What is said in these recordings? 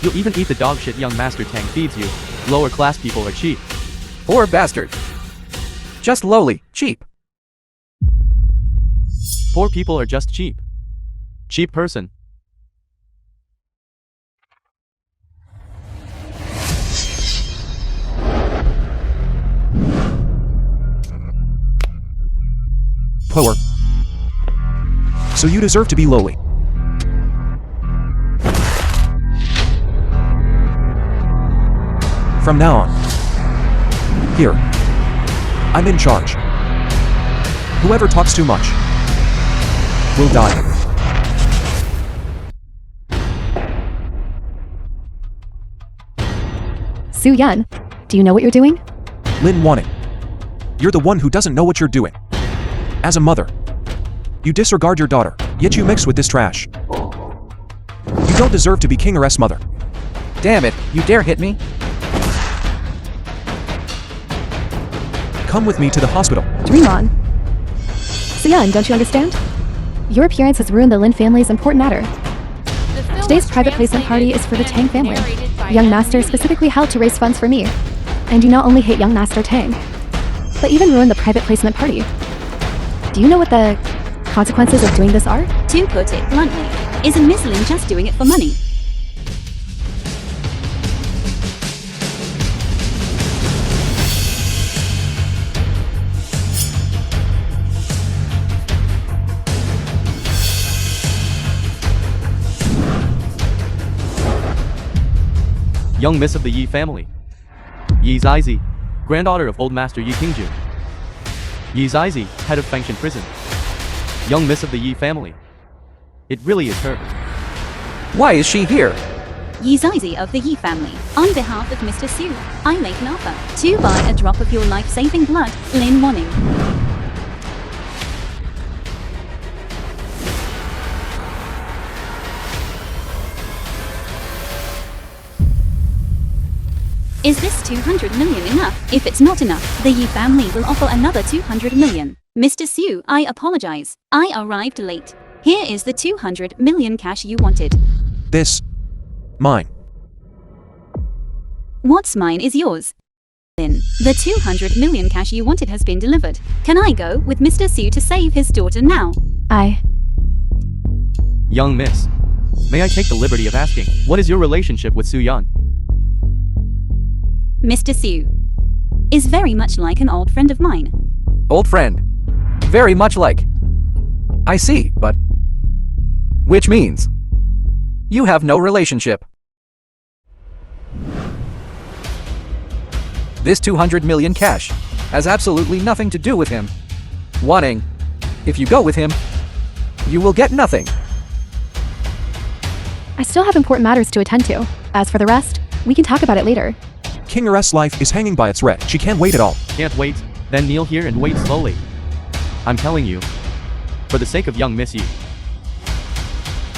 You'll even eat the dog shit young Master Tang feeds you. Lower class people are cheap. Poor bastard. Just lowly, cheap. Poor people are just cheap. Cheap person. Poor. So you deserve to be lowly. From now on. Here. I'm in charge. Whoever talks too much will die. Soo-yeon, do you know what you're doing? Lin Wanning. You're the one who doesn't know what you're doing. As a mother, you disregard your daughter, yet you mix with this trash. You don't deserve to be King or S mother. Damn it, you dare hit me? Come with me to the hospital. Dream on. Soo-yeon, don't you understand? Your appearance has ruined the Lin family's important matter. Today's private placement party is for the Tang family. Young Master specifically helped to raise funds for me. And you not only hate young Master Tang, but even ruin the private placement party. Do you know what the consequences of doing this are? To put it bluntly, isn't Miss Lin just doing it for money? Young Miss of the Yi family. Yi Zizi, granddaughter of old Master Yi Qingju. Yi Zizi, head of Fangshan prison. Young Miss of the Yi family. It really is her. Why is she here? Yi Zizi of the Yi family. On behalf of Mr. Su, I make an offer to buy a drop of your life-saving blood, Lin Wanning. Is this 200 million enough? If it's not enough, the Yi family will offer another 200 million. Mr. Su, I apologize. I arrived late. Here is the 200 million cash you wanted. This. Mine. What's mine is yours. Then, the 200 million cash you wanted has been delivered. Can I go with Mr. Su to save his daughter now? Young Miss, may I take the liberty of asking, what is your relationship with Soo-yeon? Mr. Su is very much like an old friend of mine. Old friend. Very much like. I see, but... Which means... You have no relationship. This 200 million cash has absolutely nothing to do with him. Wanting, if you go with him, you will get nothing. I still have important matters to attend to. As for the rest, we can talk about it later. King or S life is hanging by a thread. She can't wait at all. Can't wait? Then kneel here and wait slowly. I'm telling you, for the sake of young Miss Yi,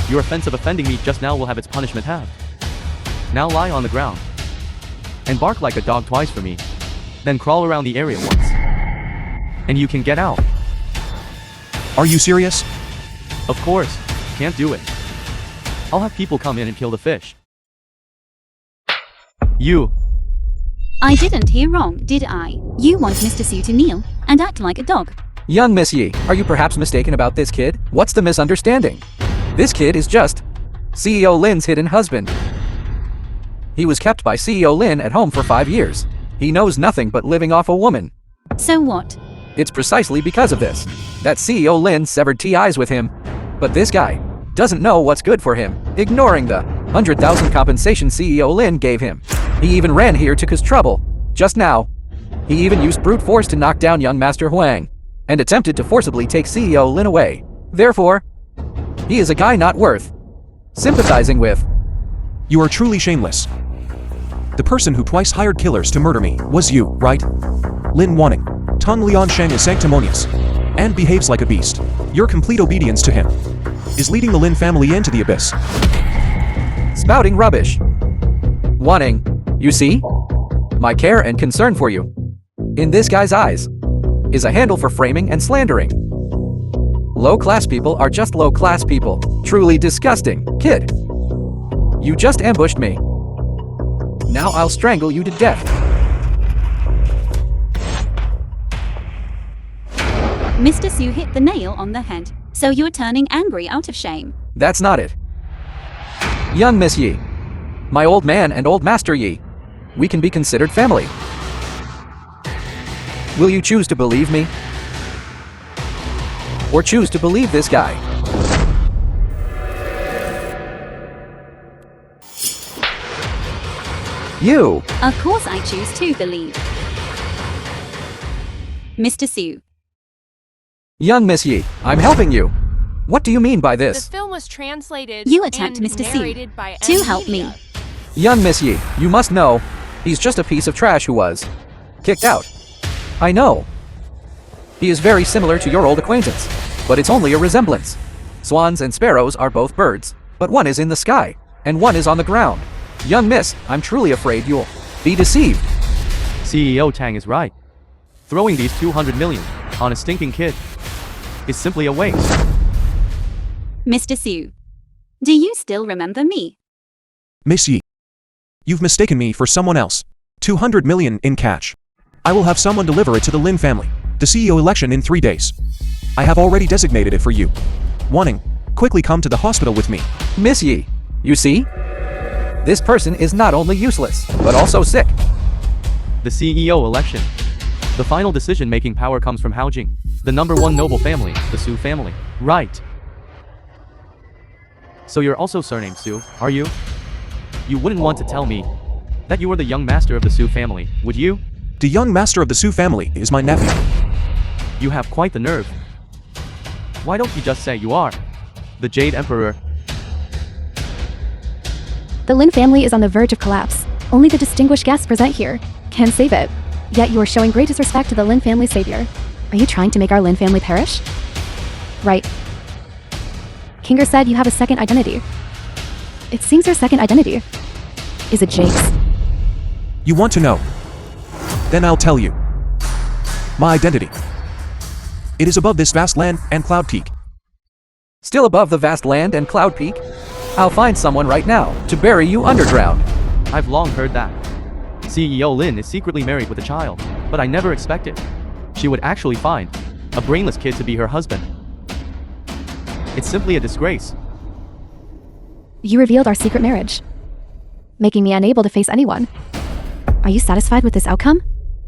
your offense of offending me just now will have its punishment halved. Now lie on the ground and bark like a dog twice for me, then crawl around the area once, and you can get out. Are you serious? Of course, can't do it. I'll have people come in and kill the fish. You. I didn't hear wrong, did I? You want Mr. Su to kneel and act like a dog. Young Miss Yi, are you perhaps mistaken about this kid? What's the misunderstanding? This kid is just CEO Lin's hidden husband. He was kept by CEO Lin at home for 5 years. He knows nothing but living off a woman. So what? It's precisely because of this that CEO Lin severed ties with him. But this guy doesn't know what's good for him, ignoring the 100,000 compensation CEO Lin gave him. He even ran here to cause trouble. Just now, he even used brute force to knock down young Master Huang, and attempted to forcibly take CEO Lin away. Therefore, he is a guy not worth sympathizing with. You are truly shameless. The person who twice hired killers to murder me was you, right? Lin Wanning. Tong Liansheng is sanctimonious and behaves like a beast. Your complete obedience to him is leading the Lin family into the abyss. Spouting rubbish. Wanting, you see? My care and concern for you, in this guy's eyes, is a handle for framing and slandering. Low-class people are just low-class people. Truly disgusting. Kid, you just ambushed me. Now I'll strangle you to death. Mr. Su hit the nail on the head. So you're turning angry out of shame. That's not it. Young Miss Yi, my old man and old master Yi, we can be considered family. Will you choose to believe me? Or choose to believe this guy? You! Of course I choose to believe. Mr. Su. Young Miss Yi, I'm helping you. What do you mean by The this? film was translated You attacked and Mr. Su narrated by to help me. Media. Young Miss Yi, you must know, he's just a piece of trash who was kicked out. I know. He is very similar to your old acquaintance, but it's only a resemblance. Swans and sparrows are both birds, but one is in the sky, and one is on the ground. Young miss, I'm truly afraid you'll be deceived. CEO Tang is right. Throwing these 200 million on a stinking kid is simply a waste. Mr. Su. Do you still remember me? Miss Yi. You've mistaken me for someone else. 200 million in cash. I will have someone deliver it to the Lin family. The CEO election in 3 days. I have already designated it for you. Wanting, quickly come to the hospital with me. Miss Yi, you see? This person is not only useless, but also sick. The CEO election. The final decision-making power comes from Haojing, the #1 noble family, the Su family. Right. So you're also surnamed Su, are you? You wouldn't want to tell me that you were the young master of the Su family, would you? The young master of the Su family is my nephew. You have quite the nerve. Why don't you just say you are the Jade Emperor? The Lin family is on the verge of collapse. Only the distinguished guests present here can save it. Yet you are showing great disrespect to the Lin family's savior. Are you trying to make our Lin family perish? Right. Kinger said you have a second identity. It seems your second identity. Is it Jake's? You want to know? Then I'll tell you. My identity. It is above this vast land and cloud peak. Still above the vast land and cloud peak? I'll find someone right now to bury you underground. I've long heard that. CEO Lin is secretly married with a child, but I never expected she would actually find a brainless kid to be her husband. It's simply a disgrace. You revealed our secret marriage, making me unable to face anyone. Are you satisfied with this outcome?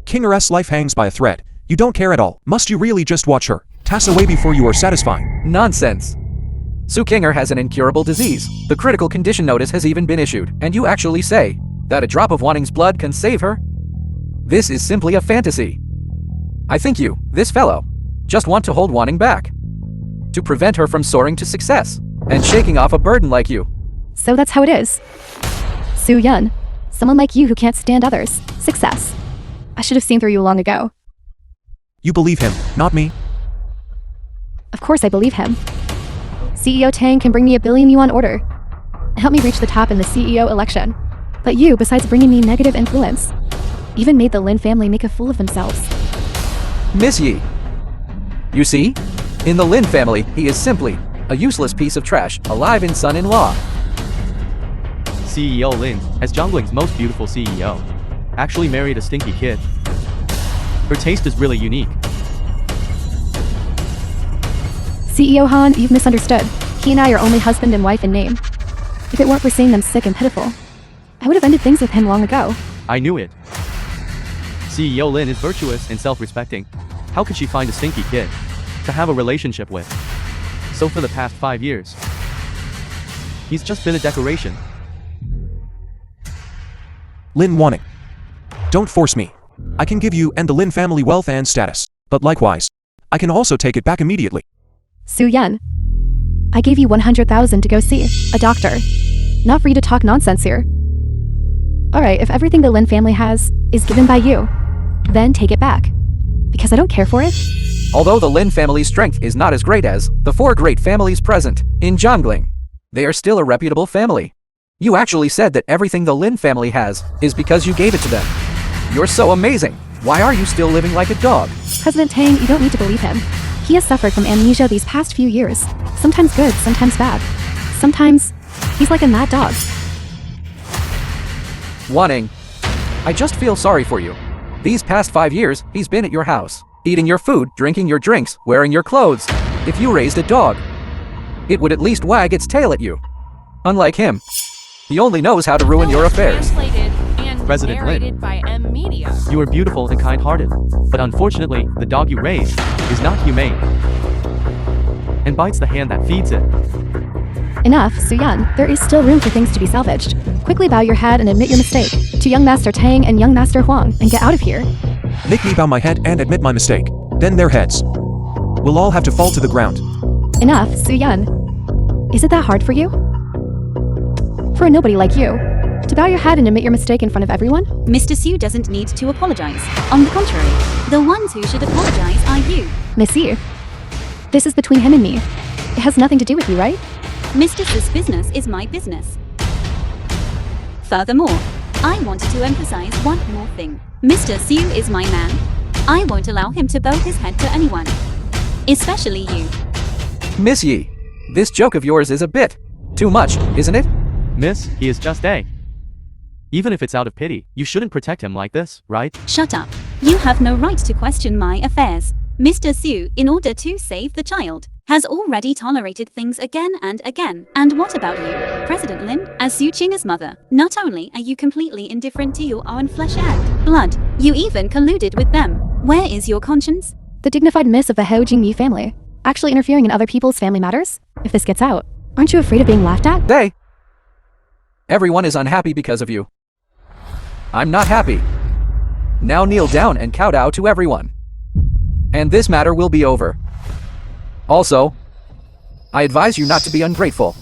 Kinger's life hangs by a thread. You don't care at all. Must you really just watch her pass away before you are satisfied? Nonsense. Su Kinger has an incurable disease. The critical condition notice has even been issued, and you actually say that a drop of Wanning's blood can save her? This is simply a fantasy. I think you, this fellow, just want to hold Wanning back, to prevent her from soaring to success, and shaking off a burden like you. So that's how it is. Su Yun, someone like you who can't stand others' success. I should have seen through you long ago. You believe him, not me? Of course I believe him. CEO Tang can bring me $1 billion yuan order, help me reach the top in the CEO election. But you, besides bringing me negative influence, even made the Lin family make a fool of themselves. Miss Yi. You see? In the Lin family, he is simply a useless piece of trash, alive in son-in-law. CEO Lin, as Zhongling's most beautiful CEO, actually married a stinky kid. Her taste is really unique. CEO Han, you've misunderstood. He and I are only husband and wife in name. If it weren't for seeing them sick and pitiful, I would have ended things with him long ago. I knew it. CEO Lin is virtuous and self-respecting. How could she find a stinky kid to have a relationship with? So for the past 5 years, he's just been a decoration. Lin Wanning. Don't force me. I can give you and the Lin family wealth and status, but likewise, I can also take it back immediately. Su Yun, I gave you 100,000 to go see a doctor. Not for you to talk nonsense here. Alright, if everything the Lin family has is given by you, then take it back. Because I don't care for it. Although the Lin family's strength is not as great as the 4 great families present in Zhongling, they are still a reputable family. You actually said that everything the Lin family has is because you gave it to them. You're so amazing. Why are you still living like a dog? President Tang, you don't need to believe him. He has suffered from amnesia these past few years. Sometimes good, sometimes bad. Sometimes, he's like a mad dog. Wanning, I just feel sorry for you. These past 5 years, he's been at your house, eating your food, drinking your drinks, wearing your clothes. If you raised a dog, it would at least wag its tail at you. Unlike him, he only knows how to ruin your affairs. Translated and President narrated Lin. by M Media. You are beautiful and kind-hearted, but unfortunately, the dog you raised is not humane and bites the hand that feeds it. Enough, Su-yan. There is still room for things to be salvaged. Quickly bow your head and admit your mistake to young Master Tang and young Master Huang and get out of here. Make me bow my head and admit my mistake. Then their heads will all have to fall to the ground. Enough, Su-yan. Is it that hard for you? For a nobody like you, to bow your head and admit your mistake in front of everyone? Mr. Su doesn't need to apologize. On the contrary, the ones who should apologize are you. Miss Yi, this is between him and me. It has nothing to do with you, right? Mr. Su's business is my business. Furthermore, I wanted to emphasize one more thing. Mr. Su is my man. I won't allow him to bow his head to anyone. Especially you. Miss Yi, this joke of yours is a bit too much, isn't it? Miss, he is just a. Even if it's out of pity, you shouldn't protect him like this, right? Shut up. You have no right to question my affairs. Mr. Su, in order to save the child, has already tolerated things again and again. And what about you, President Lin? As Su Qing's mother, not only are you completely indifferent to your own flesh and blood, you even colluded with them. Where is your conscience? The dignified miss of the Heo Jingyi family, actually interfering in other people's family matters? If this gets out, aren't you afraid of being laughed at? Everyone is unhappy because of you. I'm not happy. Now kneel down and kowtow to everyone. And this matter will be over. Also, I advise you not to be ungrateful.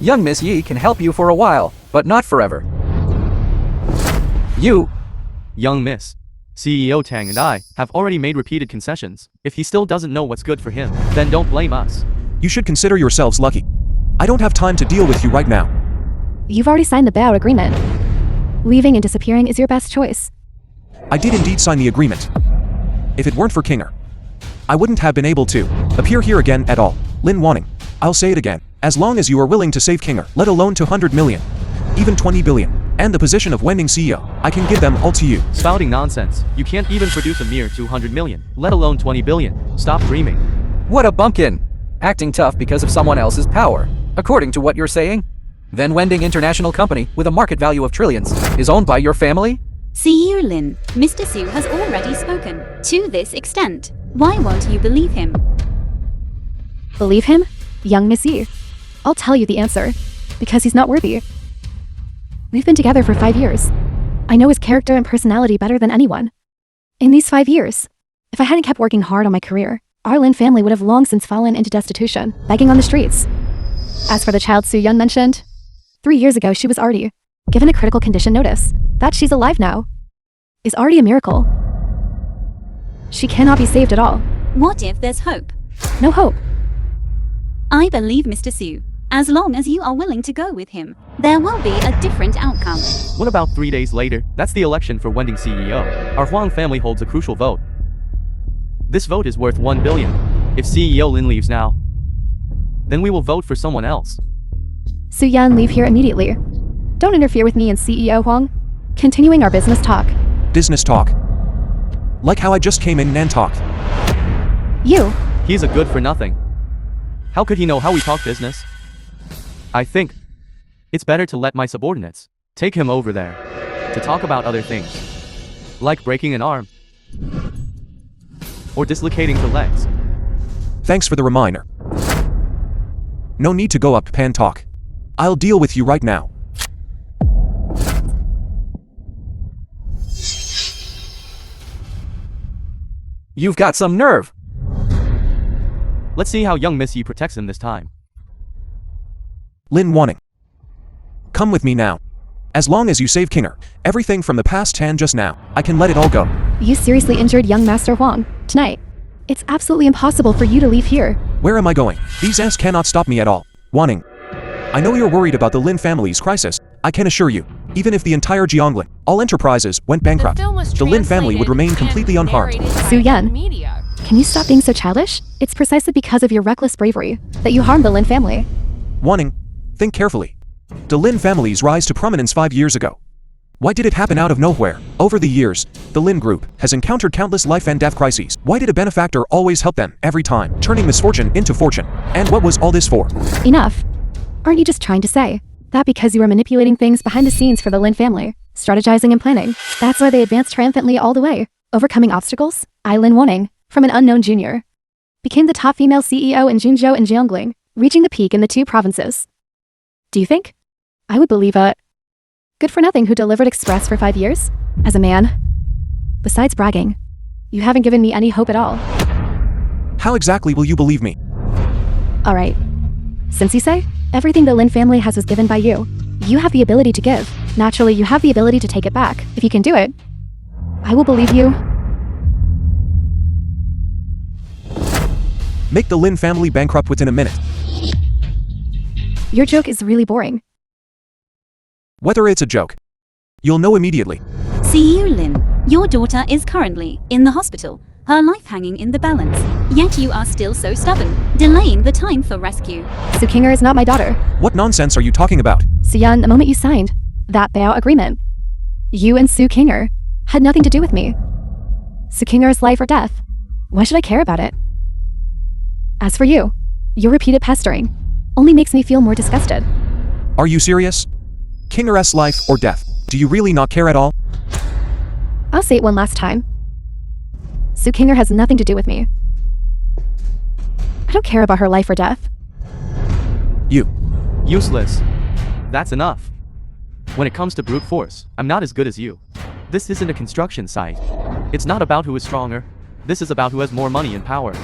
Young Miss Yi can help you for a while, but not forever. You, Young Miss, CEO Tang and I have already made repeated concessions. If he still doesn't know what's good for him, then don't blame us. You should consider yourselves lucky. I don't have time to deal with you right now. You've already signed the buyout agreement. Leaving and disappearing is your best choice. I did indeed sign the agreement. If it weren't for Kinger, I wouldn't have been able to appear here again at all. Lin Wanning, I'll say it again. As long as you are willing to save Kinger, let alone 200 million, even 20 billion, and the position of Wending CEO, I can give them all to you. Spouting nonsense. You can't even produce a mere 200 million, let alone 20 billion. Stop dreaming. what a bumpkin! Acting tough because of someone else's power. According to what you're saying, then Wending International Company, with a market value of trillions, is owned by your family? CEO Lin, Mr. Su has already spoken. To this extent, why won't you believe him? Believe him? Young Miss Yi. I'll tell you the answer. Because he's not worthy. We've been together for 5 years. I know his character and personality better than anyone. In these 5 years, if I hadn't kept working hard on my career, our Lin family would have long since fallen into destitution, begging on the streets. As for the child Su-yun mentioned, 3 years ago she was already given a critical condition notice. That she's alive now is already a miracle. She cannot be saved at all. What if there's hope? No hope. I believe Mr. Su. As long as you are willing to go with him, there will be a different outcome. What about 3 days later? That's the election for Wending CEO. Our Huang family holds a crucial vote. This vote is worth 1 billion. If CEO Lin leaves now, then we will vote for someone else. Su-yun, leave here immediately. Don't interfere with me and CEO Huang. Continuing our business talk. Business talk. Like how I just came in and talked. You. He's a good for nothing. How could he know how we talk business? I think it's better to let my subordinates take him over there to talk about other things, like breaking an arm or dislocating the legs. Thanks for the reminder. No need to go up pan talk. I'll deal with you right now. You've got some nerve. Let's see how young Miss Yi protects him this time. Lin Wanning. Come with me now. As long as you save Kinger, everything from the past and just now, I can let it all go. You seriously injured young Master Huang tonight. It's absolutely impossible for you to leave here. Where am I going? These ants cannot stop me at all. Wanning. I know you're worried about the Lin family's crisis. I can assure you, even if the entire JIANG, all enterprises, went bankrupt, the Lin family would remain completely unharmed. Su-yun, can you stop being so childish? It's precisely because of your reckless bravery that you harmed the Lin family. Wanning, think carefully. The Lin family's rise to prominence 5 years ago Why did it happen out of nowhere? Over the years, the Lin Group has encountered countless life and death crises. Why did a benefactor always help them every time, turning misfortune into fortune? And what was all this for? Enough. Aren't you just trying to say that because you were manipulating things behind the scenes for the Lin family, strategizing and planning, that's why they advanced triumphantly all the way, overcoming obstacles? I, Lin Wanning, from an unknown junior, became the top female CEO in Junzhou and Jiangling, reaching the peak in the 2 provinces. Do you think I would believe a good-for-nothing who delivered express for 5 years? As a man, besides bragging, you haven't given me any hope at all. How exactly will you believe me? All right. Since you say everything the Lin family has was given by you, you have the ability to give. Naturally, you have the ability to take it back. If you can do it, I will believe you. Make the Lin family bankrupt within a minute. Your joke is really boring. Whether it's a joke, you'll know immediately. See you, Lin. Your daughter is currently in the hospital, her life hanging in the balance. Yet you are still so stubborn, delaying the time for rescue. Su Qinger is not my daughter. What nonsense are you talking about? Su-Yan, the moment you signed that buyout agreement, you and Su Qinger had nothing to do with me. Su Qinger's life or death. Why should I care about it? As for you, your repeated pestering only makes me feel more disgusted. Are you serious? Kinger's life or death. Do you really not care at all? I'll say it one last time. Su Qinger has nothing to do with me. I don't care about her life or death. You. Useless. That's enough. When it comes to brute force, I'm not as good as you. This isn't a construction site. It's not about who is stronger. This is about who has more money and power.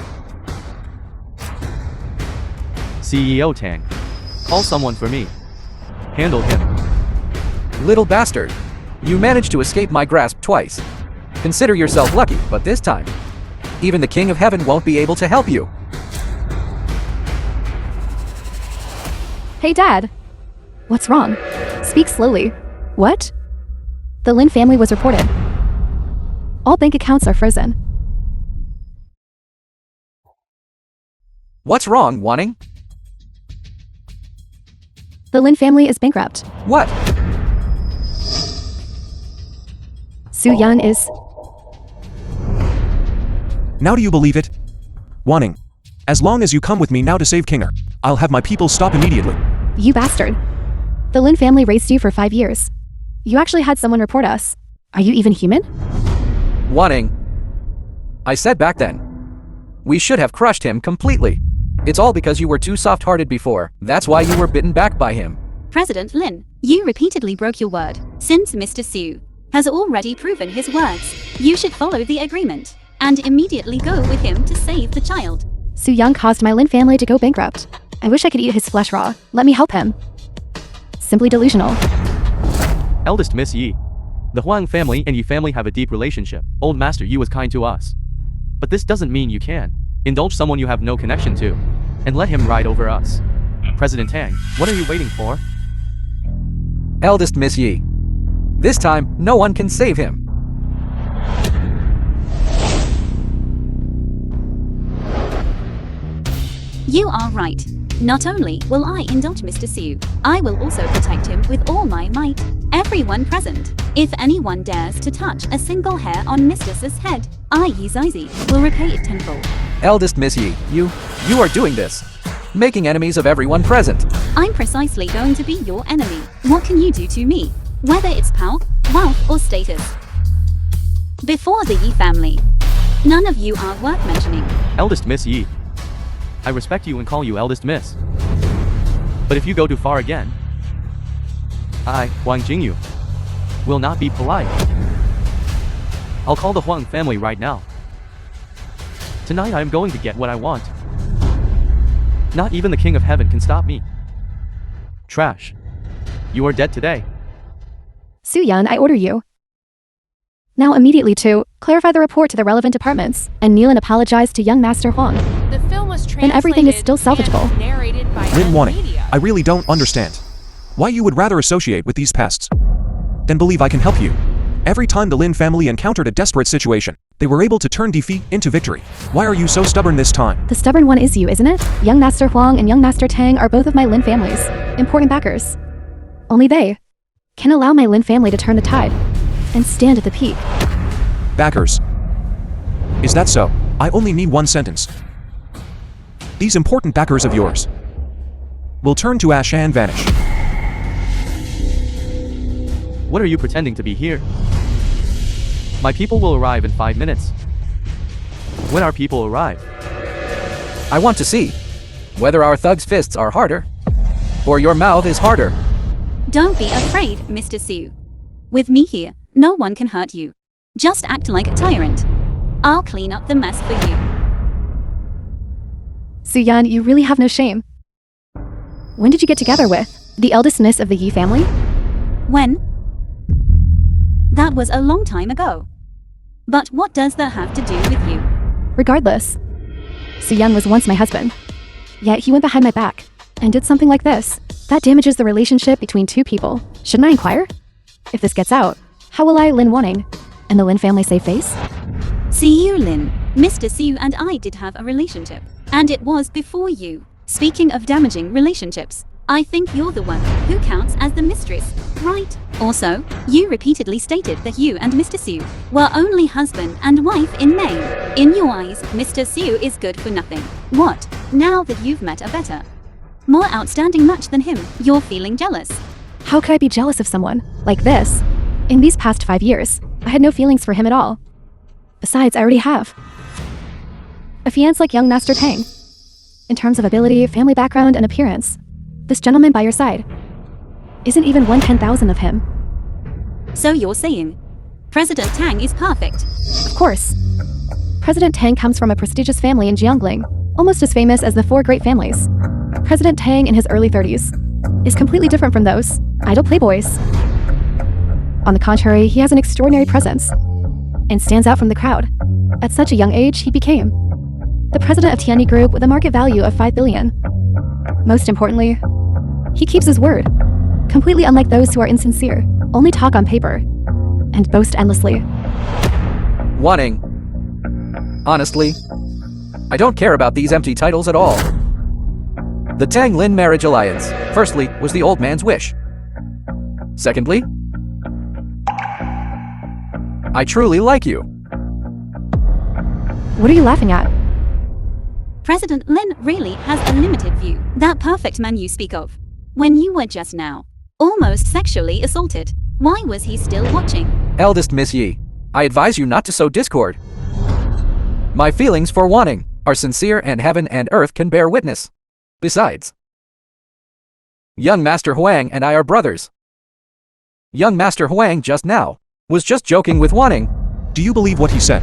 CEO Tang, call someone for me. Handle him. Little bastard. You managed to escape my grasp twice. Consider yourself lucky, but this time, even the King of Heaven won't be able to help you. Hey, Dad. What's wrong? Speak slowly. What? The Lin family was reported. All bank accounts are frozen. What's wrong, Wanning? The Lin family is bankrupt. What? Su-Yan is... Now do you believe it? Wanning. As long as you come with me now to save Kinger, I'll have my people stop immediately. You bastard. The Lin family raised you for 5 years. You actually had someone report us. Are you even human? Wanning. I said back then, we should have crushed him completely. It's all because you were too soft-hearted before. That's why you were bitten back by him. President Lin, you repeatedly broke your word. Since Mr. Su has already proven his words, you should follow the agreement and immediately go with him to save the child. Su-Yang caused my Lin family to go bankrupt. I wish I could eat his flesh raw. Let me help him. Simply delusional. Eldest Miss Yi. The Huang family and Yi family have a deep relationship. Old Master Yi was kind to us. But this doesn't mean you can indulge someone you have no connection to and let him ride over us. President Tang, what are you waiting for? Eldest Miss Yi. This time, no one can save him. You are right. Not only will I indulge Mr. Su, I will also protect him with all my might. Everyone present, if anyone dares to touch a single hair on Mr. Su's head, I, Yi Zizi, will repay it tenfold. Eldest Miss Yi, you are doing this. Making enemies of everyone present. I'm precisely going to be your enemy. What can you do to me? Whether it's power, wealth, or status. Before the Yi family, none of you are worth mentioning. Eldest Miss Yi. I respect you and call you Eldest Miss. But if you go too far again, I, Huang Jingyu, will not be polite. I'll call the Huang family right now. Tonight I am going to get what I want. Not even the King of Heaven can stop me. Trash. You are dead today. Su-Yan, I order you. Now immediately to clarify the report to the relevant departments and kneel and apologize to young Master Huang. The film was Then everything is still salvageable. and narrated by Lin Wanning, media. I really don't understand why you would rather associate with these pests than believe I can help you. Every time the Lin family encountered a desperate situation, they were able to turn defeat into victory. Why are you so stubborn this time? The stubborn one is you, isn't it? Young Master Huang and young Master Tang are both of my Lin families. Important backers. Only they can allow my Lin family to turn the tide and stand at the peak. Backers. Is that so? I only need one sentence. These important backers of yours will turn to ash and vanish. What are you pretending to be here? My people will arrive in 5 minutes. When our people arrive, I want to see whether our thugs' fists are harder or your mouth is harder. Don't be afraid, Mr. Su. With me here, no one can hurt you. Just act like a tyrant. I'll clean up the mess for you. Su-yan, you really have no shame. When did you get together with the eldest miss of the Yi family? When? That was a long time ago. But what does that have to do with you? Regardless, Su-yan was once my husband. Yet he went behind my back and did something like this. That damages the relationship between two people. Shouldn't I inquire? If this gets out, how will I, Lin Wanning, and the Lin family save face? See you, Lin. Mr. Su and I did have a relationship. And it was before you. Speaking of damaging relationships, I think you're the one who counts as the mistress, right? Also, you repeatedly stated that you and Mr. Su were only husband and wife in name. In your eyes, Mr. Su is good for nothing. What? Now that you've met a better, more outstanding match than him, you're feeling jealous. How could I be jealous of someone like this? In these past 5 years, I had no feelings for him at all. Besides, I already have a fiancé like young Master Tang. In terms of ability, family background, and appearance, this gentleman by your side isn't even 1/10,000th of him. So you're saying President Tang is perfect? Of course. President Tang comes from a prestigious family in Jiangling, almost as famous as the 4 great families. President Tang in his early 30s is completely different from those idle playboys. On the contrary, he has an extraordinary presence and stands out from the crowd. At such a young age, he became the president of Tianyi Group with a market value of 5 billion. Most importantly, he keeps his word, completely unlike those who are insincere, only talk on paper, and boast endlessly. Wanting. Honestly, I don't care about these empty titles at all. The Tang-Lin marriage alliance, firstly, was the old man's wish. Secondly, I truly like you. What are you laughing at? President Lin really has a limited view. That perfect man you speak of, when you were just now almost sexually assaulted, why was he still watching? Eldest Miss Yi, I advise you not to sow discord. My feelings for Wanting are sincere and heaven and earth can bear witness. Besides, young Master Huang and I are brothers. Young Master Huang just now was just joking with Wanting. Do you believe what he said?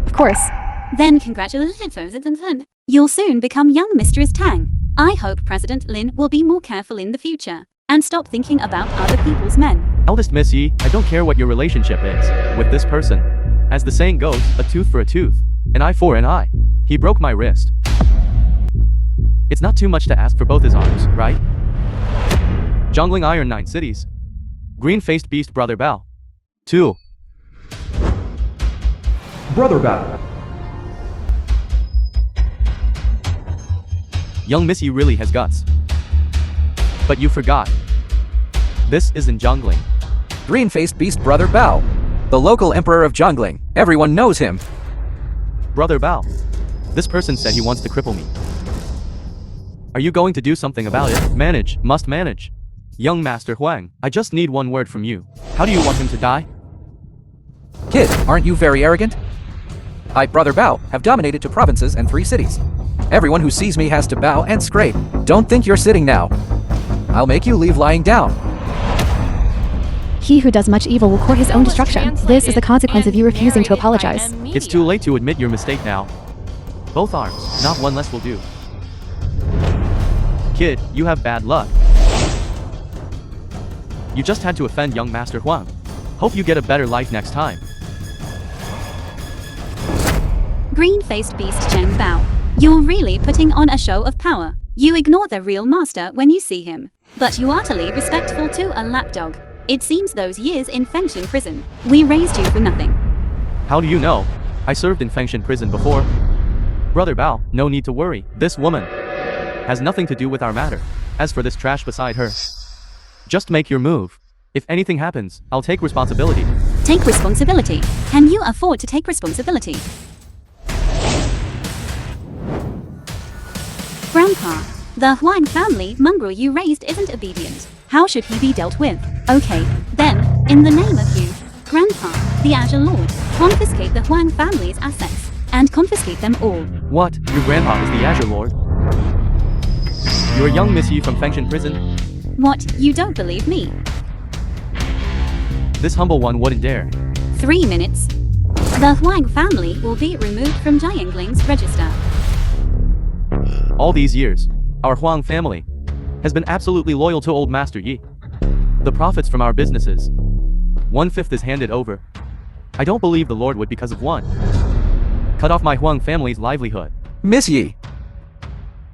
Of course. Then congratulations. You'll soon become young Mistress Tang. I hope President Lin will be more careful in the future and stop thinking about other people's men. eldest Miss Yi, I don't care what your relationship is with this person. As the saying goes, a tooth for a tooth, an eye for an eye. He broke my wrist. It's not too much to ask for both his arms, right? Jongling Iron 9 cities. Green-faced beast Brother Bao. 2. Brother Bao. Young Missy really has guts. But you forgot. This isn't Jongling. Green-faced beast Brother Bao, the local emperor of Jongling. Everyone knows him. Brother Bao. This person said he wants to cripple me. Are you going to do something about it? Manage, must manage. Young Master Huang, I just need one word from you. How do you want him to die? Kid, aren't you very arrogant? I, Brother Bao, have dominated 2 provinces and 3 cities. Everyone who sees me has to bow and scrape. Don't think you're sitting now. I'll make you leave lying down. He who does much evil will court his own destruction. This is the consequence of you refusing to apologize. It's too late to admit your mistake now. Both arms, not one less will do. Kid, you have bad luck. You just had to offend young Master Huang. Hope you get a better life next time. Green-faced beast Zheng Bao. You're really putting on a show of power. You ignore the real master when you see him. But you utterly respectful to a lapdog. It seems those years in Fengshan prison, we raised you for nothing. How do you know? I served in Fengshan prison before. Brother Bao, no need to worry. This woman has nothing to do with our matter. As for this trash beside her, just make your move. If anything happens, I'll take responsibility. Take responsibility. Can you afford to take responsibility? Grandpa, the Huang family mongrel you raised isn't obedient. How should he be dealt with? Okay, then, in the name of you, Grandpa, the Azure Lord, confiscate the Huang family's assets, and confiscate them all. What? Your grandpa is the Azure Lord? You're a young Miss Yi from Fengshan prison? What, you don't believe me? This humble one wouldn't dare. 3 minutes. The Huang family will be removed from JIANG's register. All these years, our Huang family has been absolutely loyal to old Master Yi. The profits from our businesses, 1/5 is handed over. I don't believe the Lord would, because of one, cut off my Huang family's livelihood. Miss Yi.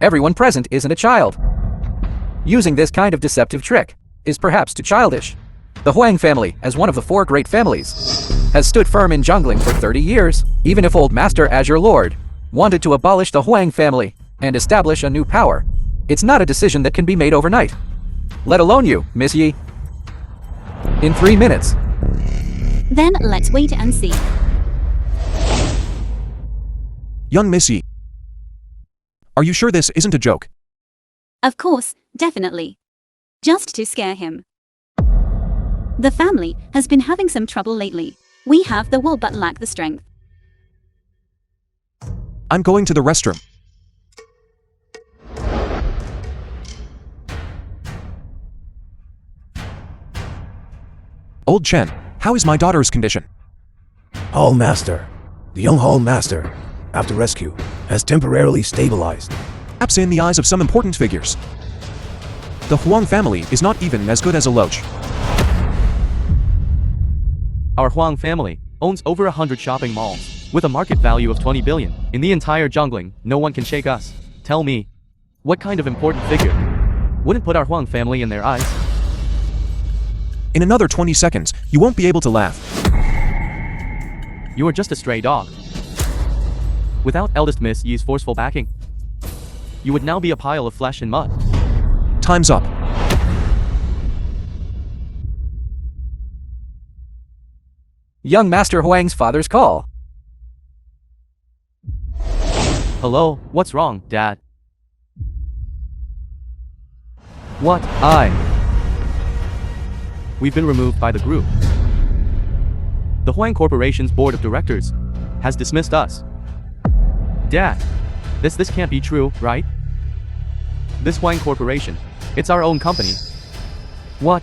Everyone present isn't a child. Using this kind of deceptive trick is perhaps too childish. The Huang family, as one of the 4 great families, has stood firm in jungling for 30 years. Even if old Master Azure Lord wanted to abolish the Huang family and establish a new power, it's not a decision that can be made overnight. Let alone you, Miss Yi. In 3 minutes. Then let's wait and see. Young Miss Yi. Are you sure this isn't a joke? Of course, definitely. Just to scare him. The family has been having some trouble lately. We have the will but lack the strength. I'm going to the restroom. Old Chen, how is my daughter's condition? Hall Master. The young Hall Master, after rescue, has temporarily stabilized. Perhaps in the eyes of some important figures, the Huang family is not even as good as a loach. Our Huang family owns over 100 shopping malls, with a market value of 20 billion. In the entire jungling, no one can shake us. Tell me, what kind of important figure wouldn't put our Huang family in their eyes? In another 20 seconds, you won't be able to laugh. You are just a stray dog. Without eldest Miss Yi's forceful backing, you would now be a pile of flesh and mud. Time's up. Young Master Huang's father's call. Hello, what's wrong, Dad? What? We've been removed by the group. The Huang Corporation's board of directors has dismissed us. Dad, this can't be true, right? This Huang Corporation, it's our own company. What?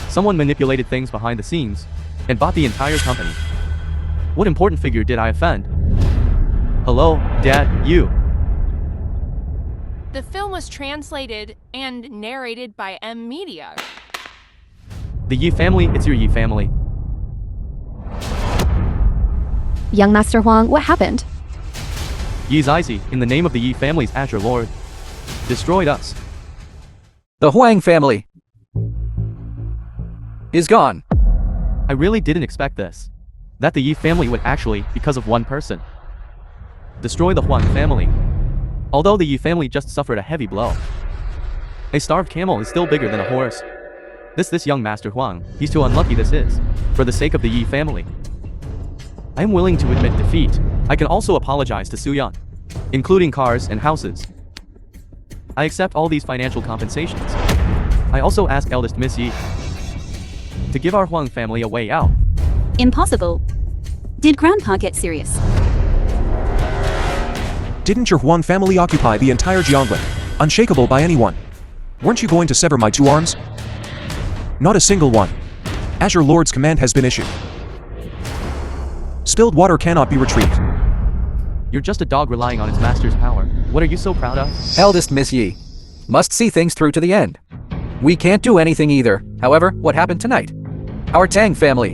Someone manipulated things behind the scenes and bought the entire company. What important figure did I offend? Hello, Dad, you. The film was translated and narrated by M Media. The Yi family, it's your Yi family. Young Master Huang, what happened? Yi Zizi, in the name of the Yi family's Azure Lord, destroyed us. The Huang family is gone. I really didn't expect this. That the Yi family would actually, because of one person, destroy the Huang family. Although the Yi family just suffered a heavy blow. A starved camel is still bigger than a horse. This young Master Huang, he's too unlucky this is. For the sake of the Yi family, I am willing to admit defeat. I can also apologize to Suyan, including cars and houses. I accept all these financial compensations. I also ask eldest Miss Yi to give our Huang family a way out. Impossible. Did Grandpa get serious? Didn't your Huang family occupy the entire Jiangling, unshakable by anyone? Weren't you going to sever my 2 arms? Not a single one. Azure Lord's command has been issued. Spilled water cannot be retrieved. You're just a dog relying on its master's power. What are you so proud of? Eldest Miss Yi must see things through to the end. We can't do anything either. However, what happened tonight? Our Tang family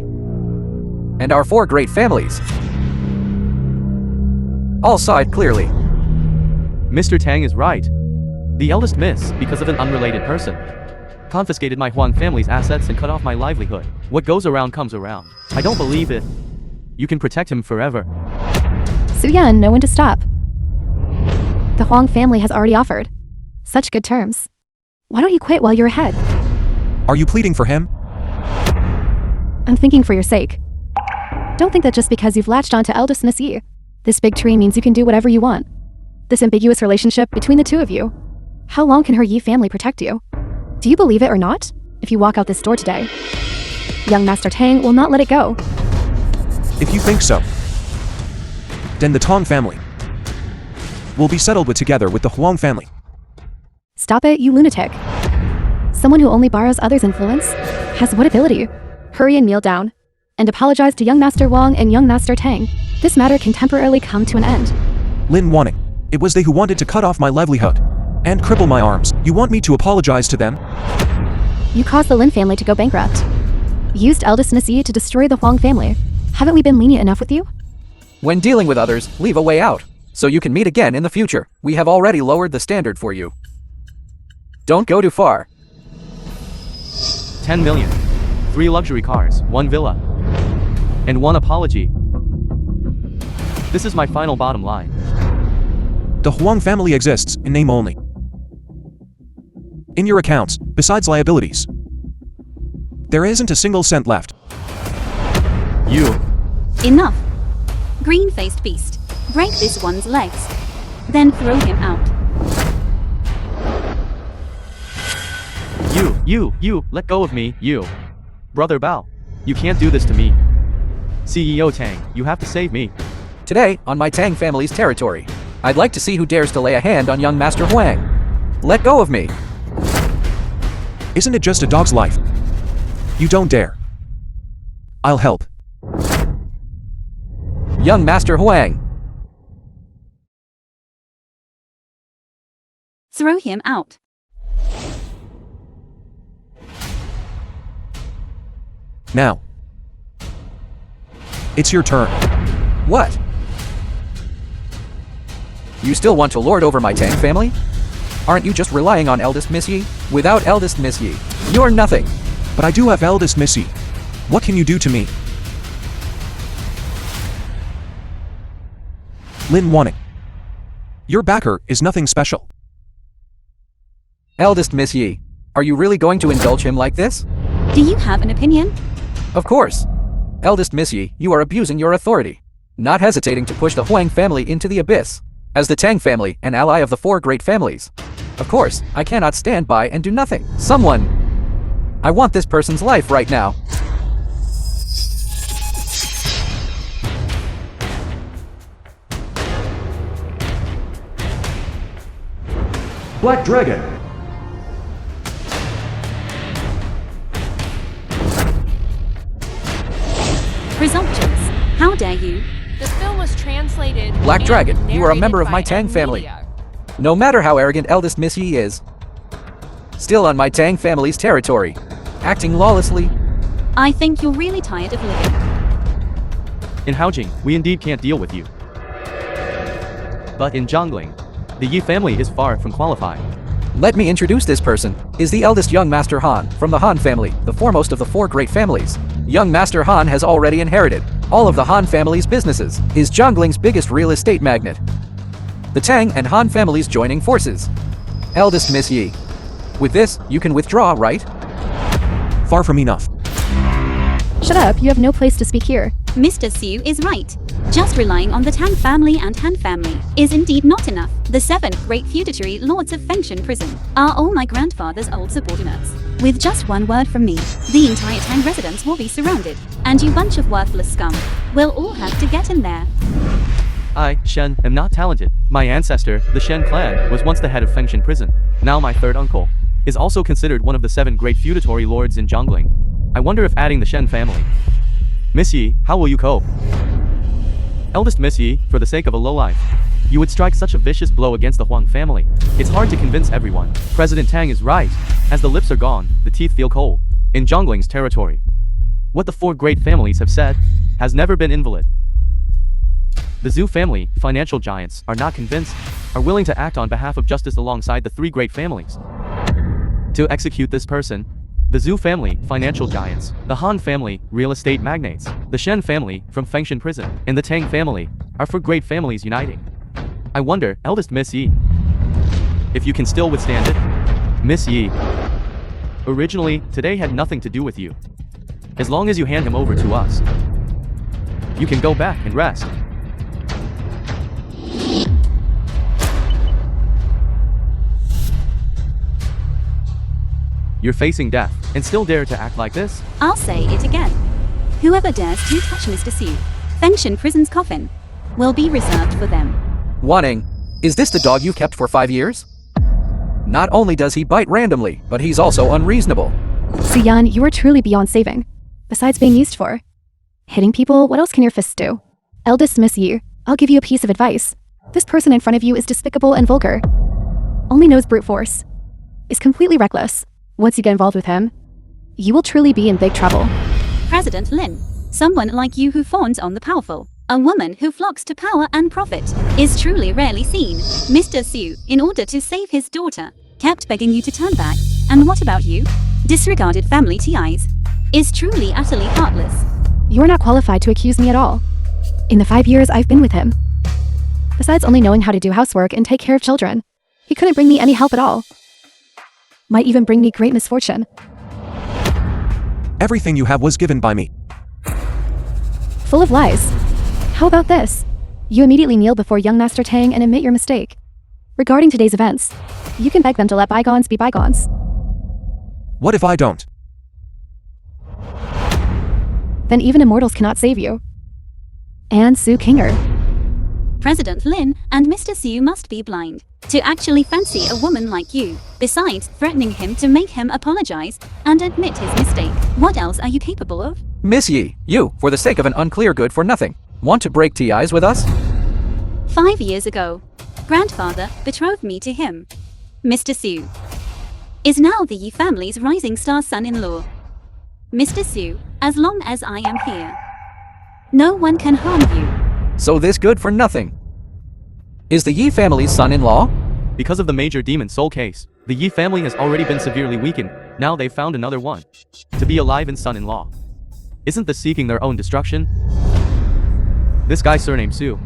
and our 4 great families all saw it clearly. Mr. Tang is right. The eldest miss, because of an unrelated person, confiscated my Huang family's assets and cut off my livelihood. What goes around comes around. I don't believe it. You can protect him forever. Suyan, know when to stop. The Huang family has already offered such good terms. Why don't you quit while you're ahead? Are you pleading for him? I'm thinking for your sake. Don't think that just because you've latched onto eldest Miss Yi, this big tree means you can do whatever you want. This ambiguous relationship between the two of you. How long can her Yi family protect you? Do you believe it or not? If you walk out this door today, young Master Tang will not let it go. If you think so, then the Tong family will be settled with together with the Huang family. Stop it, you lunatic. Someone who only borrows others' influence has what ability? Hurry and kneel down, and apologize to young Master Wang and young Master Tang. This matter can temporarily come to an end. Lin Wanting, it was they who wanted to cut off my livelihood and cripple my arms. You want me to apologize to them? You caused the Lin family to go bankrupt. You used eldest Miss Yi to destroy the Huang family. Haven't we been lenient enough with you? When dealing with others, leave a way out, so you can meet again in the future. We have already lowered the standard for you. Don't go too far. 10 million. 3 luxury cars, 1 villa, and 1 apology. This is my final bottom line. The Huang family exists in name only. In your accounts, besides liabilities, there isn't a single cent left. You. Enough. Green-faced beast. Break this one's legs. Then throw him out. You, let go of me, you. Brother Bao, you can't do this to me. CEO Tang, you have to save me. Today, on my Tang family's territory, I'd like to see who dares to lay a hand on young Master Huang. Let go of me. Isn't it just a dog's life? You don't dare. I'll help. Young Master Huang. Throw him out. Now. It's your turn. What? You still want to lord over my Tang family? Aren't you just relying on eldest Miss Yi? Without eldest Miss Yi, you're nothing. But I do have eldest Missy. What can you do to me? Lin Wanting. Your backer is nothing special. Eldest Miss Yi, are you really going to indulge him like this? Do you have an opinion? Of course. Eldest Miss Yi, you are abusing your authority, not hesitating to push the Huang family into the abyss. As the Tang family, an ally of the 4 great families. Of course, I cannot stand by and do nothing. Someone. I want this person's life right now. Black Dragon. Presumptuous. How dare you? The film was translated. Black and Dragon, you are a narrated member of by my Tang family. Media. No matter how arrogant eldest Miss Yi is, still on my Tang family's territory, acting lawlessly. I think you're really tired of living. In Haojing, we indeed can't deal with you. But in Zhongling, the Yi family is far from qualified. Let me introduce this person, is the eldest young Master Han, from the Han family, the foremost of the 4 great families. Young Master Han has already inherited all of the Han family's businesses, is Zhongling's biggest real estate magnate. The Tang and Han families joining forces. Eldest Miss Yi. With this, you can withdraw, right? Far from enough. Shut up, you have no place to speak here. Mr. Siu is right. Just relying on the Tang family and Han family is indeed not enough. The 7 great feudatory lords of Fengshan prison are all my grandfather's old subordinates. With just one word from me, the entire Tang residence will be surrounded, and you bunch of worthless scum will all have to get in there. I, Shen, am not talented. My ancestor, the Shen clan, was once the head of Fengshan prison. Now my 3rd uncle is also considered one of the 7 great feudatory lords in Zhongling. I wonder if adding the Shen family. Miss Yi, how will you cope? Eldest Miss Yi, for the sake of a lowlife, you would strike such a vicious blow against the Huang family. It's hard to convince everyone. President Tang is right. As the lips are gone, the teeth feel cold. In Zhongling's territory, what the 4 great families have said has never been invalid. The Zhu family, financial giants, are not convinced, are willing to act on behalf of justice alongside the 3 great families. To execute this person, the Zhu family, financial giants, the Han family, real estate magnates, the Shen family, from Fengshan prison, and the Tang family, are 4 great families uniting. I wonder, eldest Miss Yi, if you can still withstand it? Miss Yi. Originally, today had nothing to do with you. As long as you hand him over to us, you can go back and rest. You're facing death, and still dare to act like this? I'll say it again. Whoever dares to touch Mr. Su, Fengshan Prison's coffin, will be reserved for them. Wanting, is this the dog you kept for 5 years? Not only does he bite randomly, but he's also unreasonable. Sian, you are truly beyond saving. Besides being used for hitting people, what else can your fists do? Eldest Miss Yi, I'll give you a piece of advice. This person in front of you is despicable and vulgar. Only knows brute force. Is completely reckless. Once you get involved with him, you will truly be in big trouble. President Lin, someone like you who fawns on the powerful, a woman who flocks to power and profit, is truly rarely seen. Mr. Su, in order to save his daughter, kept begging you to turn back. And what about you? Disregarded family ties. Is truly utterly heartless. You are not qualified to accuse me at all. In the 5 years I've been with him, besides only knowing how to do housework and take care of children, he couldn't bring me any help at all. Might even bring me great misfortune. Everything you have was given by me. Full of lies. How about this? You immediately kneel before young Master Tang and admit your mistake. Regarding today's events, you can beg them to let bygones be bygones. What if I don't? Then even immortals cannot save you. And Su Kinger. President Lin and Mr. Su must be blind to actually fancy a woman like you, besides threatening him to make him apologize and admit his mistake. What else are you capable of? Miss Yi, you, for the sake of an unclear good for nothing, want to break ties with us? 5 years ago, grandfather betrothed me to him. Mr. Su is now the Yi family's rising star son-in-law. Mr. Su, as long as I am here, no one can harm you. So this good for nothing is the Yi family's son-in-law? Because of the major demon soul case, the Yi family has already been severely weakened. Now they've found another one to be alive and son-in-law. Isn't this seeking their own destruction? This guy surnamed Su.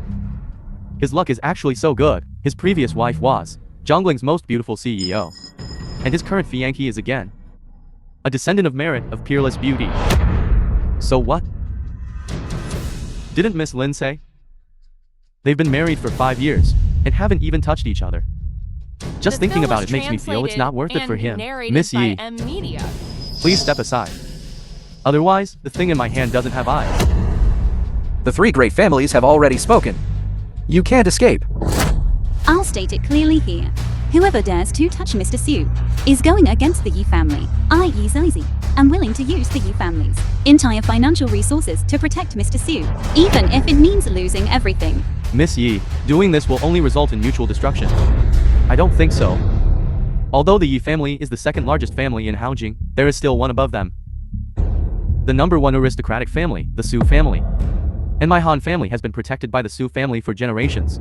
His luck is actually so good. His previous wife was Zhongling's most beautiful CEO. And his current fiancé is again a descendant of merit, of peerless beauty. So what? Didn't Miss Lin say? They've been married for 5 years and haven't even touched each other. Just thinking about it makes me feel it's not worth it for him. Miss Yi, please step aside. Otherwise, the thing in my hand doesn't have eyes. The 3 great families have already spoken. You can't escape. I'll state it clearly here. Whoever dares to touch Mr. Su is going against the Yi family, i.e. Zizi, and willing to use the Yi family's entire financial resources to protect Mr. Su, even if it means losing everything. Miss Yi, doing this will only result in mutual destruction. I don't think so. Although the Yi family is the second largest family in Haojing, there is still one above them. The #1 aristocratic family, the Su family. And my Han family has been protected by the Su family for generations,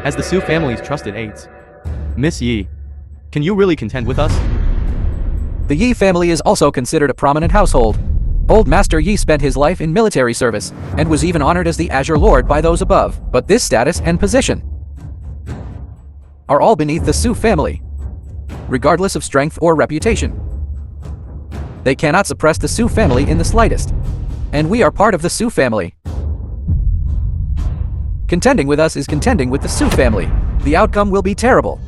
as the Su family's trusted aides. Miss Yi, can you really contend with us? The Yi family is also considered a prominent household. Old Master Yi spent his life in military service, and was even honored as the Azure Lord by those above. But this status and position are all beneath the Su family, regardless of strength or reputation. They cannot suppress the Su family in the slightest. And we are part of the Su family. Contending with us is contending with the Su family. The outcome will be terrible.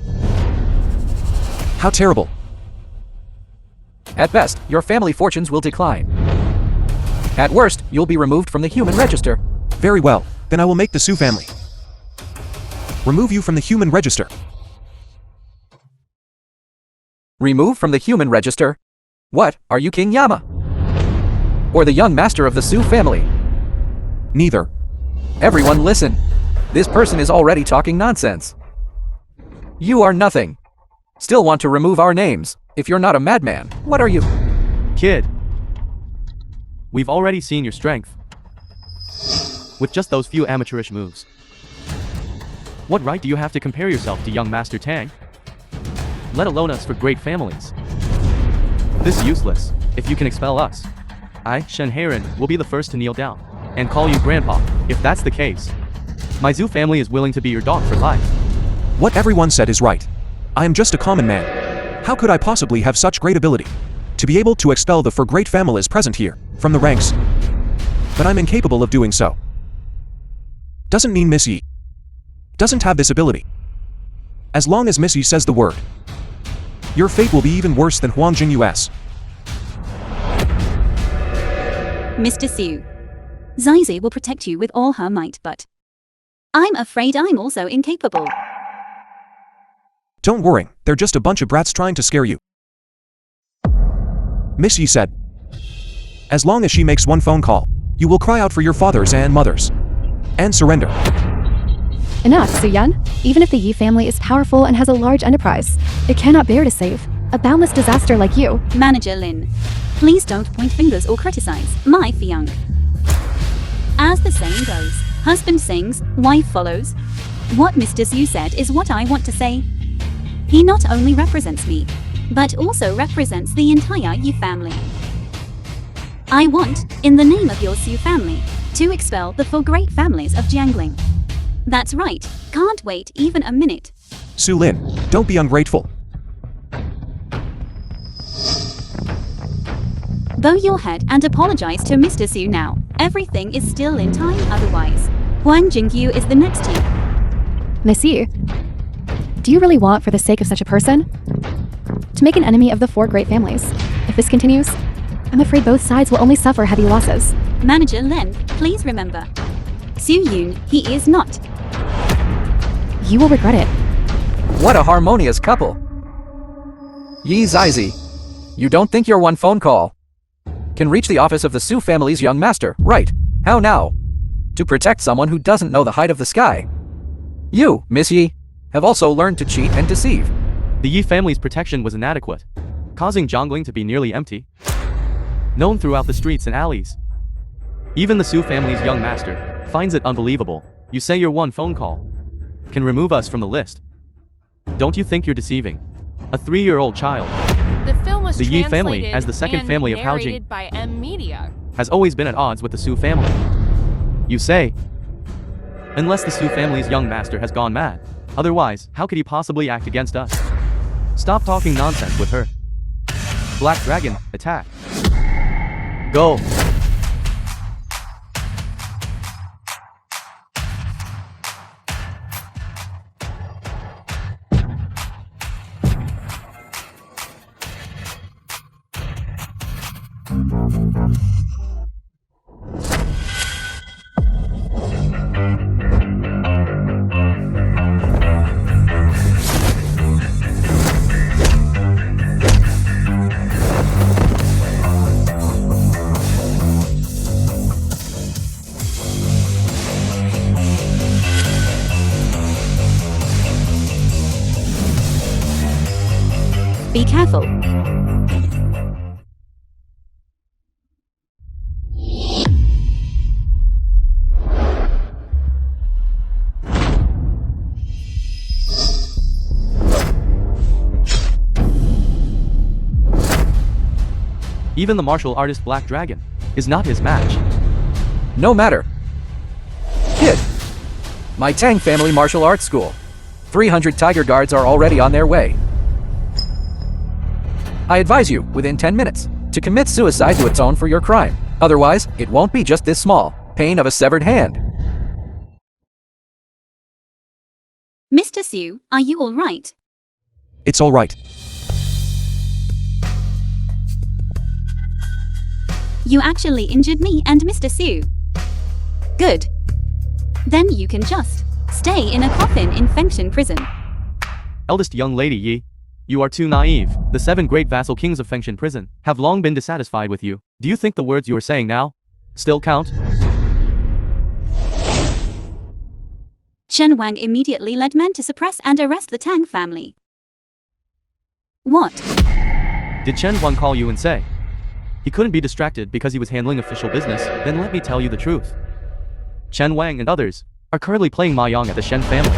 How terrible. At best, your family fortunes will decline. At worst, you'll be removed from the human register. Very well, then I will make the Su family remove you from the human register. Remove from the human register? What, are you King Yama? Or the young master of the Su family? Neither. Everyone listen. This person is already talking nonsense. You are nothing. Still want to remove our names. If you're not a madman, what are you? Kid, we've already seen your strength with just those few amateurish moves. What right do you have to compare yourself to young Master Tang? Let alone us for great families. This is useless. If you can expel us, I, Shen Heron, will be the first to kneel down and call you grandpa. If that's the case, my Zhu family is willing to be your dog for life. What everyone said is right. I am just a common man. How could I possibly have such great ability? to be able to expel the four great families present here from the ranks. But I'm incapable of doing so. Doesn't mean Miss Yi doesn't have this ability. As long as Miss Yi says the word, your fate will be even worse than Huang Jing US. Mr. Su, Zizi will protect you with all her might, but I'm afraid I'm also incapable. Don't worry, they're just a bunch of brats trying to scare you. Miss Yi said, as long as she makes one phone call, you will cry out for your fathers and mothers and surrender. Enough, Su-yan. Even if the Yi family is powerful and has a large enterprise, it cannot bear to save a boundless disaster like you. Manager Lin, please don't point fingers or criticize my fiancé. As the saying goes, husband sings, wife follows. What Mr. Su said is what I want to say. He not only represents me, but also represents the entire Yi family. I want, in the name of your Su family, to expel the four great families of Jiangling. That's right, can't wait even a minute. Su Lin, don't be ungrateful. Bow your head and apologize to Mr. Su now. Everything is still in time otherwise. Huang Jingyu is the next Yi. Miss Yi, do you really want, for the sake of such a person, to make an enemy of the four great families? If this continues, I'm afraid both sides will only suffer heavy losses. Manager Lin, please remember. Su Yun, he is not. You will regret it. What a harmonious couple. Yi Zizi, you don't think your one phone call can reach the office of the Su family's young master, right? How now? To protect someone who doesn't know the height of the sky. You, Miss Yi, have also learned to cheat and deceive. The Yi family's protection was inadequate, causing Jiangling to be nearly empty, known throughout the streets and alleys. Even the Su family's young master finds it unbelievable. You say your one phone call can remove us from the list. Don't you think you're deceiving a 3-year-old child? The film was The Yi family, translated as the second and family of narrated Haojing, by M Media. has always been at odds with the Su family. You say, unless the Su family's young master has gone mad. Otherwise, how could he possibly act against us? Stop talking nonsense with her. Black Dragon, attack. Go. Be careful. Even the martial artist Black Dragon is not his match. No matter. Kid, my Tang family martial arts school. 300 tiger guards are already on their way. I advise you, within 10 minutes, to commit suicide to atone for your crime. Otherwise, it won't be just this small pain of a severed hand. Mr. Su, are you all right? It's all right. You actually injured me and Mr. Su. Good. Then you can just stay in a coffin in Fengshan prison. Eldest young lady Yi, you are too naive. The 7 great vassal kings of Fengshan prison have long been dissatisfied with you. Do you think the words you are saying now still count? Chen Wang immediately led men to suppress and arrest the Tang family. What? Did Chen Huang call you and say he couldn't be distracted because he was handling official business? Then let me tell you the truth. Chen Wang and others are currently playing mahjong at the Shen family.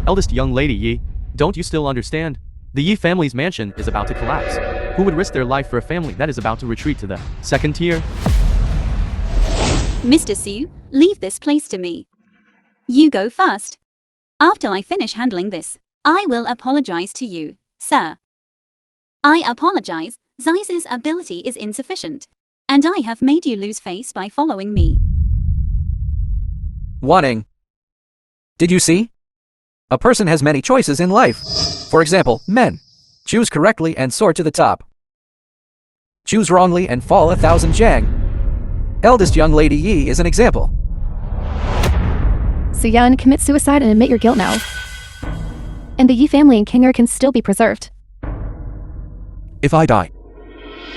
Eldest young lady Yi, don't you still understand? The Yi family's mansion is about to collapse. Who would risk their life for a family that is about to retreat to the second tier? Mr. Su, leave this place to me. You go first. After I finish handling this, I will apologize to you, sir. I apologize, Zeise's ability is insufficient. And I have made you lose face by following me. Wanting. Did you see? A person has many choices in life. For example, men. Choose correctly and soar to the top. Choose wrongly and fall 1,000 JIANG. Eldest young lady Yi is an example. Suyan, commit suicide and admit your guilt now. And the Yi family and Kinger can still be preserved. If I die,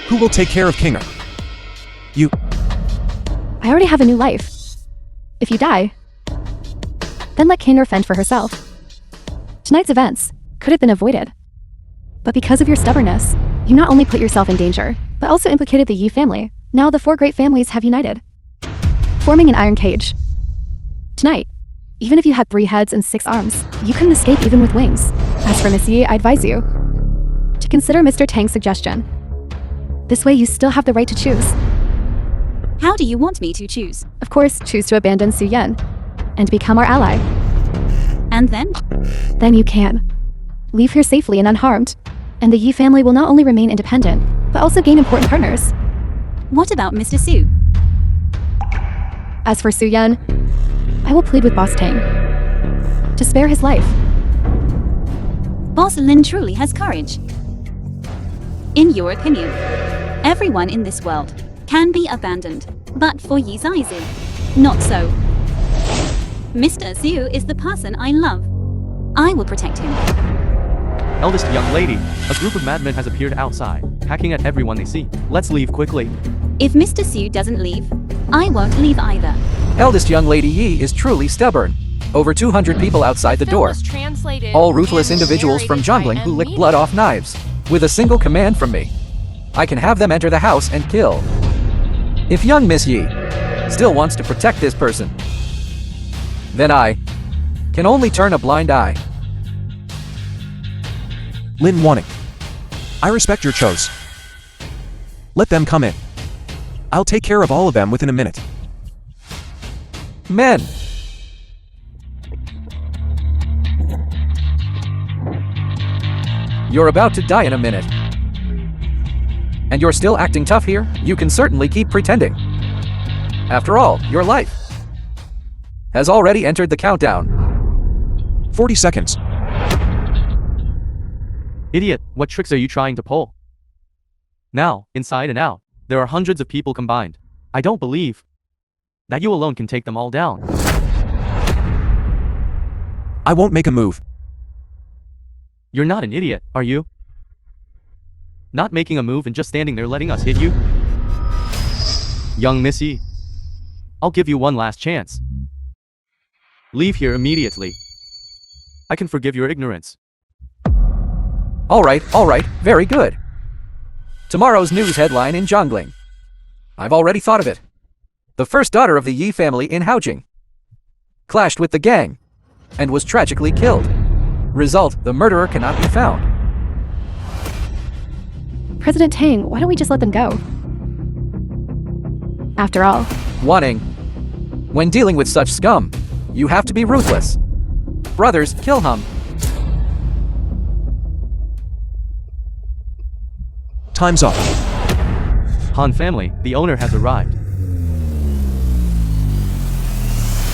who will take care of Kinger? You. I already have a new life. If you die, then let Kinger fend for herself. Tonight's events could have been avoided. But because of your stubbornness, you not only put yourself in danger, but also implicated the Yi family. Now the 4 great families have united, forming an iron cage. Tonight, even if you had 3 heads and 6 arms, you couldn't escape even with wings. As for Miss Yi, I advise you to consider Mr. Tang's suggestion. This way you still have the right to choose. How do you want me to choose? Of course, choose to abandon Su Yan and become our ally. And then? Then you can leave here safely and unharmed, and the Yi family will not only remain independent, but also gain important partners. What about Mr. Su? As for Su Yan, I will plead with Boss Tang to spare his life. Boss Lin truly has courage. In your opinion, everyone in this world can be abandoned, but for Yi Zaizi, not so. Mr. Su is the person I love. I will protect him. Eldest young lady, a group of madmen has appeared outside, hacking at everyone they see. Let's leave quickly. If Mr. Su doesn't leave, I won't leave either. Eldest young lady Yi is truly stubborn. Over 200 people outside the door. All ruthless individuals from Zhongling who lick blood off knives. With a single command from me, I can have them enter the house and kill. If young Miss Yi still wants to protect this person, then I can only turn a blind eye. Lin Wanning. I respect your choice. Let them come in. I'll take care of all of them within a minute. Men! You're about to die in a minute. And you're still acting tough here? You can certainly keep pretending. After all, your life has already entered the countdown. 40 seconds. Idiot, what tricks are you trying to pull? Now, inside and out, there are hundreds of people combined. I don't believe that you alone can take them all down. I won't make a move. You're not an idiot, are you? Not making a move and just standing there letting us hit you? Young Missy, I'll give you one last chance. Leave here immediately. I can forgive your ignorance. Alright, very good. Tomorrow's news headline in Zhongling. I've already thought of it. The first daughter of the Yi family in Haojing clashed with the gang and was tragically killed. Result, the murderer cannot be found. President Tang, why don't we just let them go? After all, Wanting. When dealing with such scum, you have to be ruthless. Brothers, kill him. Time's up. Han family, the owner has arrived.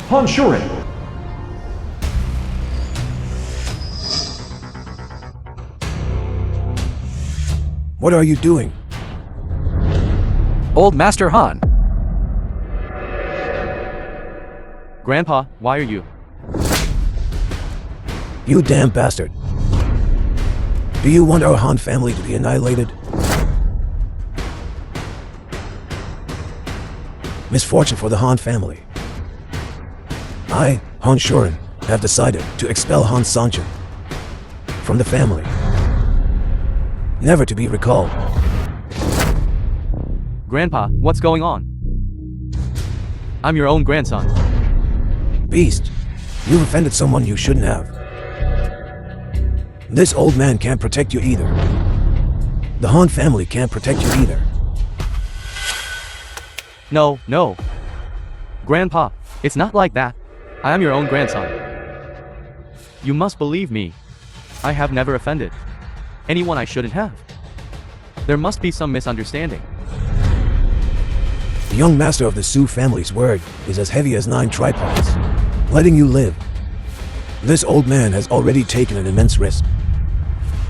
Han Shuren. What are you doing? Old Master Han. Grandpa, why are you? You damn bastard. Do you want our Han family to be annihilated? Misfortune for the Han family. I, Han Shuren, have decided to expel Han Sanchen from the family, never to be recalled. Grandpa, what's going on? I'm your own grandson. Beast, you've offended someone you shouldn't have. This old man can't protect you either. The Han family can't protect you either. No. Grandpa, it's not like that. I am your own grandson. You must believe me. I have never offended anyone I shouldn't have. There must be some misunderstanding. The young master of the Su family's word is as heavy as 9 tripods, letting you live. This old man has already taken an immense risk.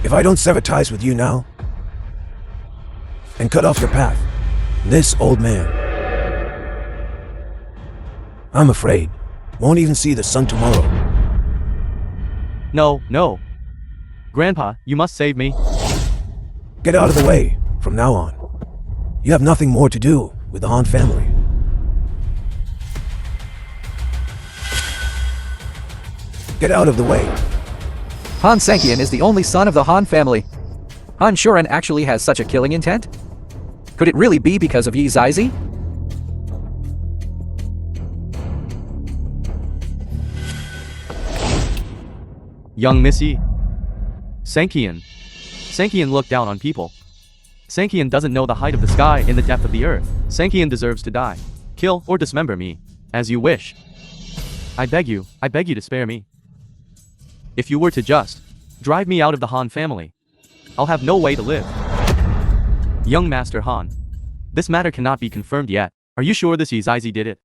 If I don't sever ties with you now, and cut off your path, this old man, I'm afraid, won't even see the sun tomorrow. No, no. Grandpa, you must save me. Get out of the way from now on. You have nothing more to do with the Han family. Get out of the way. Han Sankian is the only son of the Han family. Han Shuren actually has such a killing intent? Could it really be because of Yi Zizi? Young Missy. Sankian. Sankian looked down on people. Sankian doesn't know the height of the sky and the depth of the earth. Sankian deserves to die. Kill or dismember me, as you wish. I beg you to spare me. If you were to just drive me out of the Han family, I'll have no way to live. Young Master Han. This matter cannot be confirmed yet. Are you sure this Yi Zizi did it?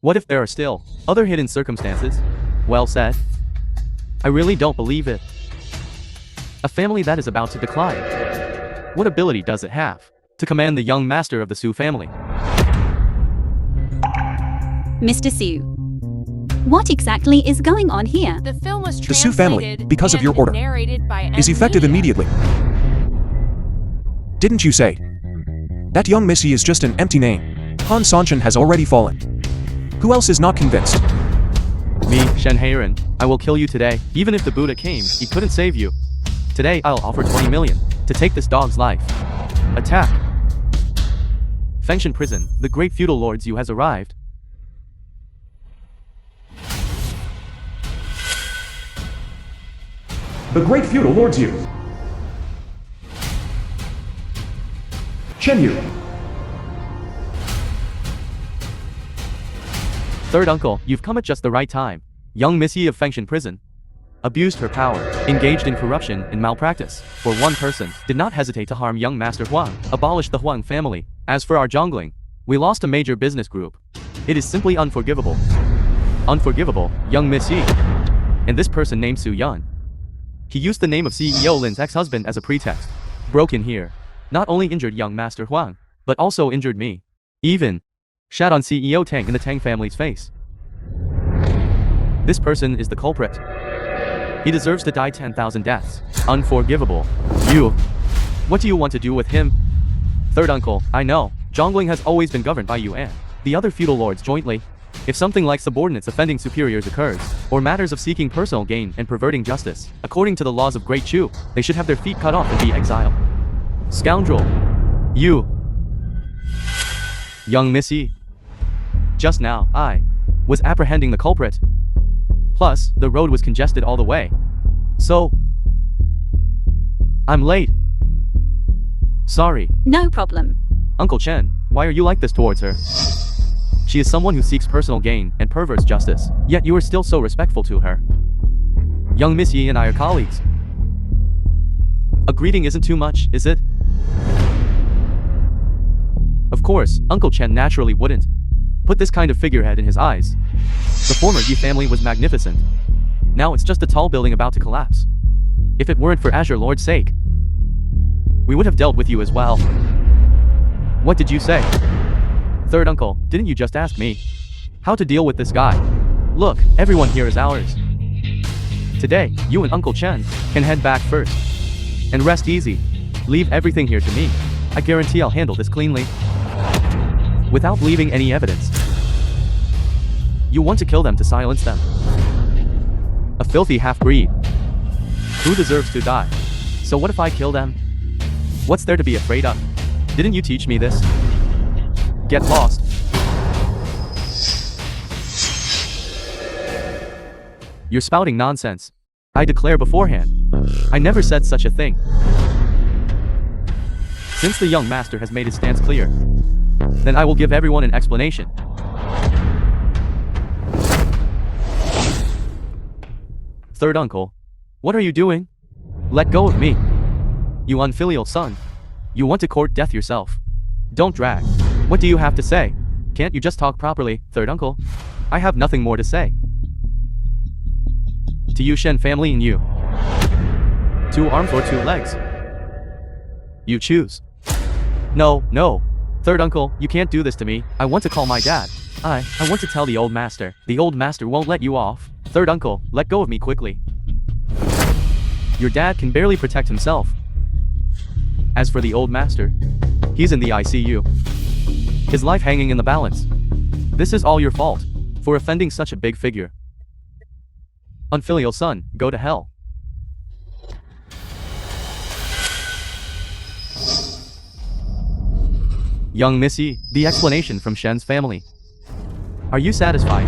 What if there are still other hidden circumstances? Well said. I really don't believe it. A family that is about to decline. What ability does it have to command the young master of the Su family? Mr. Su, what exactly is going on here? The film was The Su family, translated because of your and order, narrated by is M. effective Media. immediately. Didn't you say? That young Missy is just an empty name. Han Sanchen has already fallen. Who else is not convinced? Me, Shen Heiren, I will kill you today. Even if the Buddha came, he couldn't save you. Today I'll offer 20 million to take this dog's life. Attack. Fengshan prison, the great feudal lords you has arrived. The great feudal lords you. Chen Yu. Third uncle, you've come at just the right time. Young Missy of Fengshan prison abused her power, engaged in corruption and malpractice. For one person, did not hesitate to harm young Master Huang, abolished the Huang family. As for our Zhongling, we lost a major business group. It is simply unforgivable. Unforgivable, young Missy. And this person named Su Yun. He used the name of CEO Lin's ex-husband as a pretext. Broke in here. Not only injured young Master Huang, but also injured me. Even shat on CEO Tang in the Tang family's face. This person is the culprit. He deserves to die 10,000 deaths. Unforgivable. You. What do you want to do with him? Third uncle, I know. Zhongling has always been governed by you and the other feudal lords jointly. If something like subordinates offending superiors occurs, or matters of seeking personal gain and perverting justice, according to the laws of Great Chu, they should have their feet cut off and be exiled. Scoundrel. You. Young Missy. Just now, I was apprehending the culprit. Plus, the road was congested all the way. So, I'm late. Sorry. No problem. Uncle Chen, why are you like this towards her? She is someone who seeks personal gain and perverts justice, yet you are still so respectful to her. Young Miss Yi and I are colleagues. A greeting isn't too much, is it? Of course, Uncle Chen naturally wouldn't put this kind of figurehead in his eyes. The former Yi family was magnificent. Now it's just a tall building about to collapse. If it weren't for Azure Lord's sake, we would have dealt with you as well. What did you say? Third uncle, didn't you just ask me how to deal with this guy? Look, everyone here is ours. Today, you and Uncle Chen can head back first. And rest easy. Leave everything here to me. I guarantee I'll handle this cleanly. Without leaving any evidence. You want to kill them to silence them. A filthy half-breed. Who deserves to die? So what if I kill them? What's there to be afraid of? Didn't you teach me this? Get lost. You're spouting nonsense. I declare beforehand. I never said such a thing. Since the young master has made his stance clear, then I will give everyone an explanation. Third uncle, what are you doing? Let go of me. You unfilial son. You want to court death yourself. Don't drag. What do you have to say? Can't you just talk properly, third uncle? I have nothing more to say. To you Shen family and you. 2 arms or 2 legs? You choose. No, no. Third uncle, you can't do this to me. I want to call my dad. I want to tell the old master. The old master won't let you off. Third uncle, let go of me quickly. Your dad can barely protect himself. As for the old master, he's in the ICU. His life hanging in the balance. This is all your fault, for offending such a big figure. Unfilial son, go to hell. Young Missy, the explanation from Shen's family. Are you satisfied?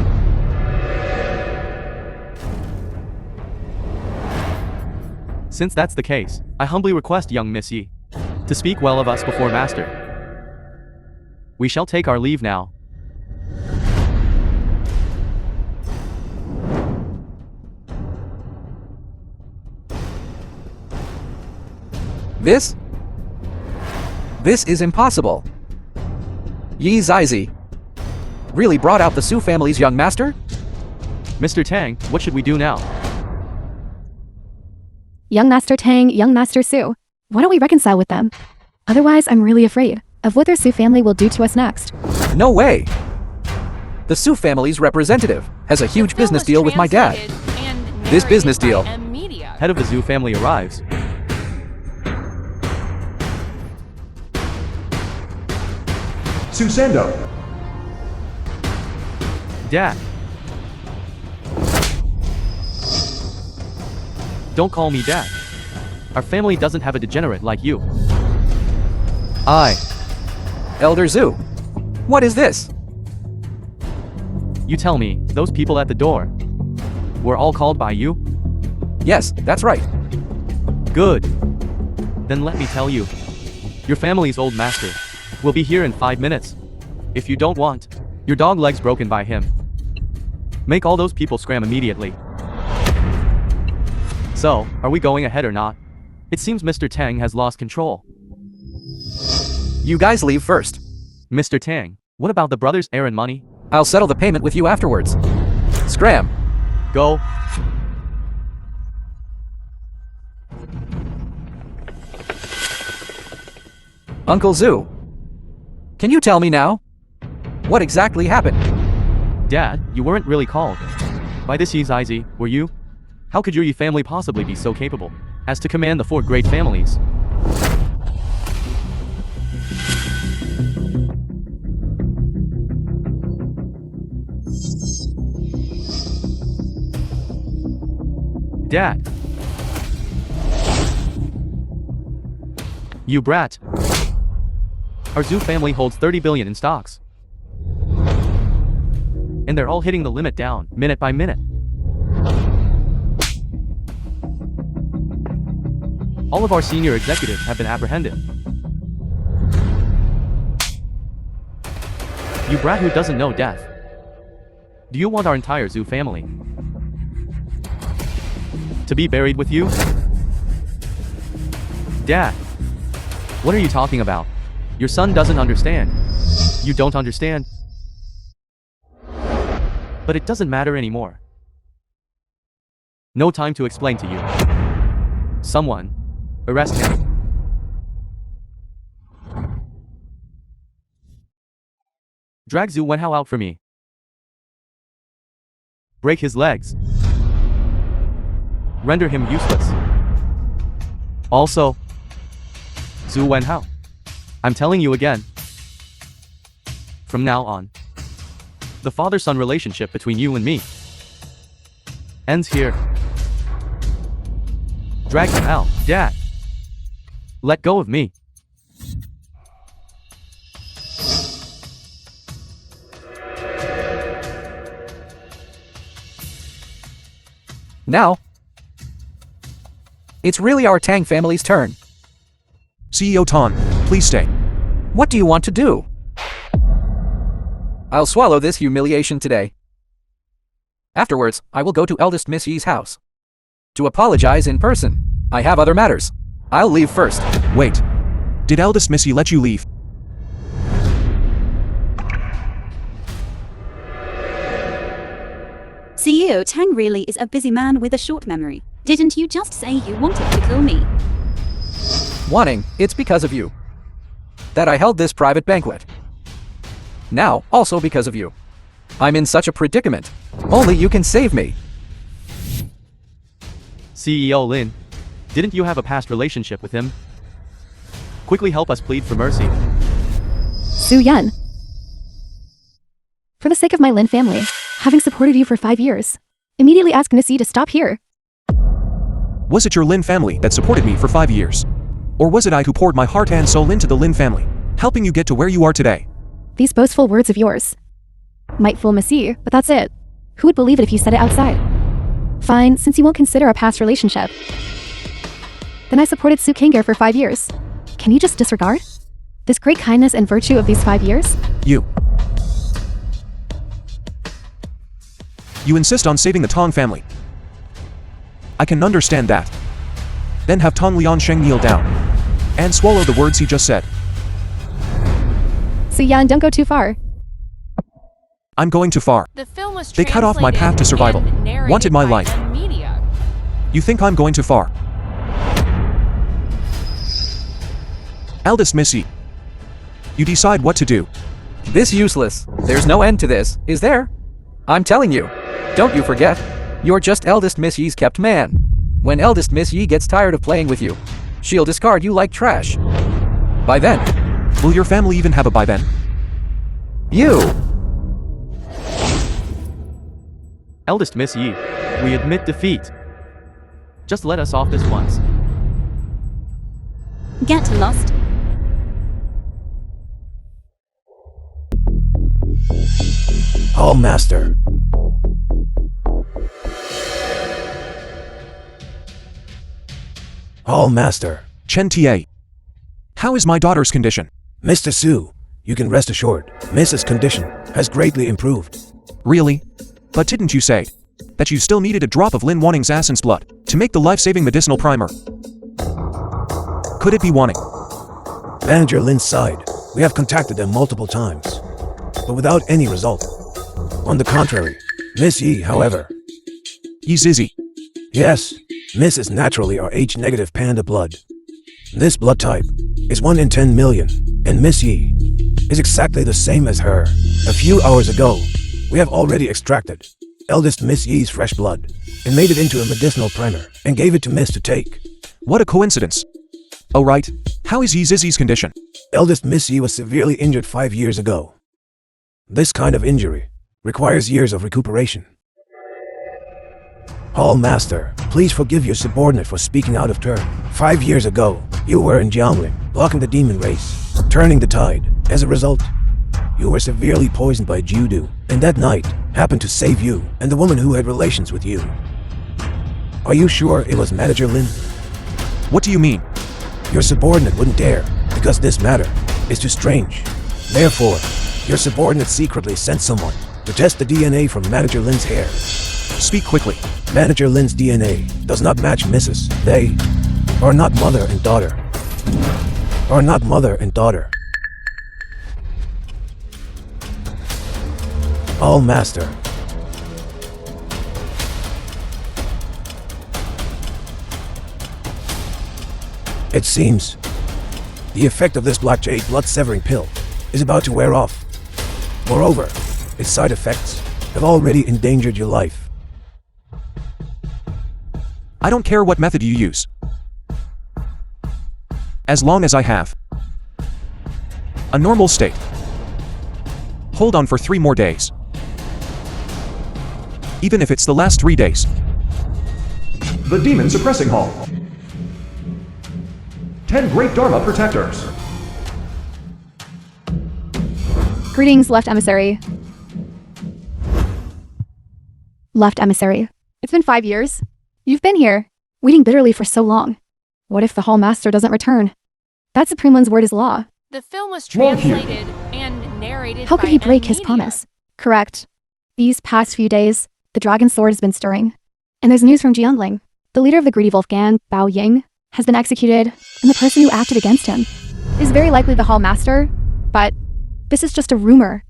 Since that's the case, I humbly request young Missy to speak well of us before master. We shall take our leave now. This is impossible. Yi Zizi really brought out the Su family's young master? Mr. Tang, what should we do now? Young Master Tang, young Master Su. Why don't we reconcile with them? Otherwise, I'm really afraid of what their Su family will do to us next. No way! The Su family's representative has a huge business deal with my dad. This business deal. Head of the Zhu family arrives. Susando. Dad. Don't call me dad. Our family doesn't have a degenerate like you. Elder Zhu. What is this? You tell me, those people at the door were all called by you? Yes, that's right. Good. Then let me tell you. Your family's old master will be here in 5 minutes. If you don't want your dog legs broken by him, make all those people scram immediately. So, are we going ahead or not? It seems Mr. Tang has lost control. You guys leave first. Mr. Tang, what about the brothers' errand money? I'll settle the payment with you afterwards. Scram. Go. Uncle Zhu. Can you tell me now? What exactly happened? Dad, you weren't really called by this Yi Zizi, were you? How could your Yi family possibly be so capable as to command the 4 great families? Dad. You brat. Our Zhu family holds 30 billion in stocks. And they're all hitting the limit down, minute by minute. All of our senior executives have been apprehended. You brat who doesn't know death. Do you want our entire Zhu family to be buried with you? Dad, what are you talking about? Your son doesn't understand. You don't understand. But it doesn't matter anymore. No time to explain to you. Someone, arrest him. Drag Zhu Wenhao out for me. Break his legs. Render him useless. Also, Zhu Wenhao, I'm telling you again. From now on, the father-son relationship between you and me ends here. Drag him out, Dad. Let go of me. Now, it's really our Tang family's turn. CEO Tan, please stay. What do you want to do? I'll swallow this humiliation today. Afterwards, I will go to eldest Miss Yi's house to apologize in person. I have other matters. I'll leave first. Wait. Did eldest Missy let you leave? CEO Tang really is a busy man with a short memory. Didn't you just say you wanted to kill me? Wanting, it's because of you that I held this private banquet. Now, also because of you. I'm in such a predicament. Only you can save me. CEO Lin, didn't you have a past relationship with him? Quickly help us plead for mercy. Su-Yan. For the sake of my Lin family, having supported you for 5 years, immediately ask Missy to stop here. Was it your Lin family that supported me for 5 years? Or was it I who poured my heart and soul into the Lin family, helping you get to where you are today? These boastful words of yours might fool Missy, but that's it. Who would believe it if you said it outside? Fine, since you won't consider a past relationship. Then I supported Su Kinger for 5 years. Can you just disregard this great kindness and virtue of these 5 years? You insist on saving the Tong family. I can understand that. Then have Tong Liansheng kneel down and swallow the words he just said. Su-Yan, don't go too far. I'm going too far. The film was They cut off my path to survival. translated and narrated Wanted my by life. M Media. You think I'm going too far? Eldest Missy, you decide what to do. This useless. There's no end to this, is there? I'm telling you. Don't you forget. You're just eldest Miss Yi's kept man. When eldest Miss Yi gets tired of playing with you, she'll discard you like trash. By then, Will your family even have a by then? you. Eldest Miss Yi, we admit defeat. Just let us off this once. Get lost. Hall Master. Hall Master. Chen Ta. How is my daughter's condition? Mr. Su, you can rest assured, Mrs. condition has greatly improved. Really? But didn't you say that you still needed a drop of Lin Wanning's assassin's blood to make the life-saving medicinal primer? Could it be Wanning? Manager Lin's side, we have contacted them multiple times, but without any result. On the contrary, Miss Yi, however. Yi Zizi. Yes, Miss is naturally our H-negative panda blood. This blood type is 1 in 10 million, and Miss Yi is exactly the same as her. A few hours ago, we have already extracted eldest Miss Yi's fresh blood and made it into a medicinal primer and gave it to Miss to take. What a coincidence. Oh right, how is Yi Zizi's condition? Eldest Miss Yi was severely injured 5 years ago. This kind of injury requires years of recuperation. Hall Master, please forgive your subordinate for speaking out of turn. 5 years ago, you were in Jiangling, blocking the demon race, turning the tide. As a result, you were severely poisoned by Judo, and that night happened to save you and the woman who had relations with you. Are you sure it was Manager Lin? What do you mean? Your subordinate wouldn't dare, because this matter is too strange. Therefore, your subordinate secretly sent someone to test the DNA from Manager Lin's hair. Speak quickly. Manager Lin's DNA does not match Mrs. They are not mother and daughter. Are not mother and daughter. All Master. It seems the effect of this black jade blood-severing pill is about to wear off. Moreover, its side effects have already endangered your life. I don't care what method you use. As long as I have a normal state. Hold on for 3 more days. Even if it's the last 3 days. The Demon Suppressing Hall. 10 Great Dharma Protectors. Greetings, Left Emissary. Left Emissary. It's been 5 years. You've been here, waiting bitterly for so long. What if the Hall Master doesn't return? That Supreme One's word is law. The film was Wrong here. translated and narrated How could by he break M his Media. promise? Correct. These past few days, the Dragon Sword has been stirring. And there's news from Jiangling. The leader of the greedy Wolfgang, Bao Ying, has been executed, and the person who acted against him is very likely the Hall Master, but this is just a rumor.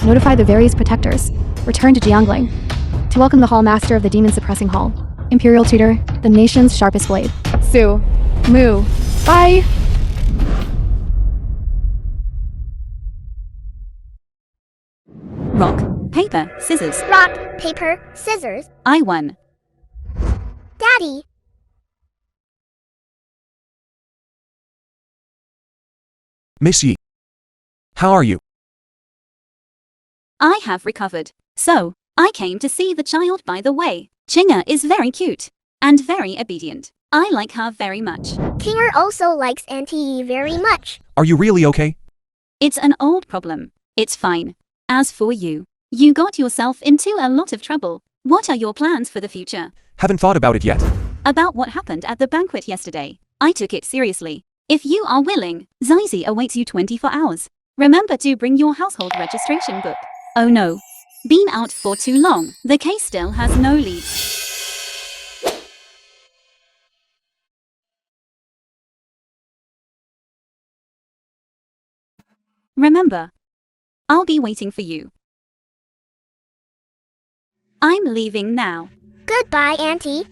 Notify the various protectors. Return to Jiangling to welcome the Hall Master of the Demon Suppressing Hall. Imperial Tutor, the nation's sharpest blade. Su. Mu. Bye! Rock, paper, scissors. Rock, paper, scissors. I won. Daddy. Miss Yi. How are you? I have recovered. So, I came to see the child by the way. Chinga is very cute and very obedient. I like her very much. Kinger also likes Auntie Yi very much. Are you really okay? It's an old problem. It's fine. As for you, you got yourself into a lot of trouble. What are your plans for the future? Haven't thought about it yet. About what happened at the banquet yesterday. I took it seriously. If you are willing, Zizi awaits you 24 hours. Remember to bring your household registration book. Oh no. Been out for too long. The case still has no leads. Remember, I'll be waiting for you. I'm leaving now. Goodbye, Auntie.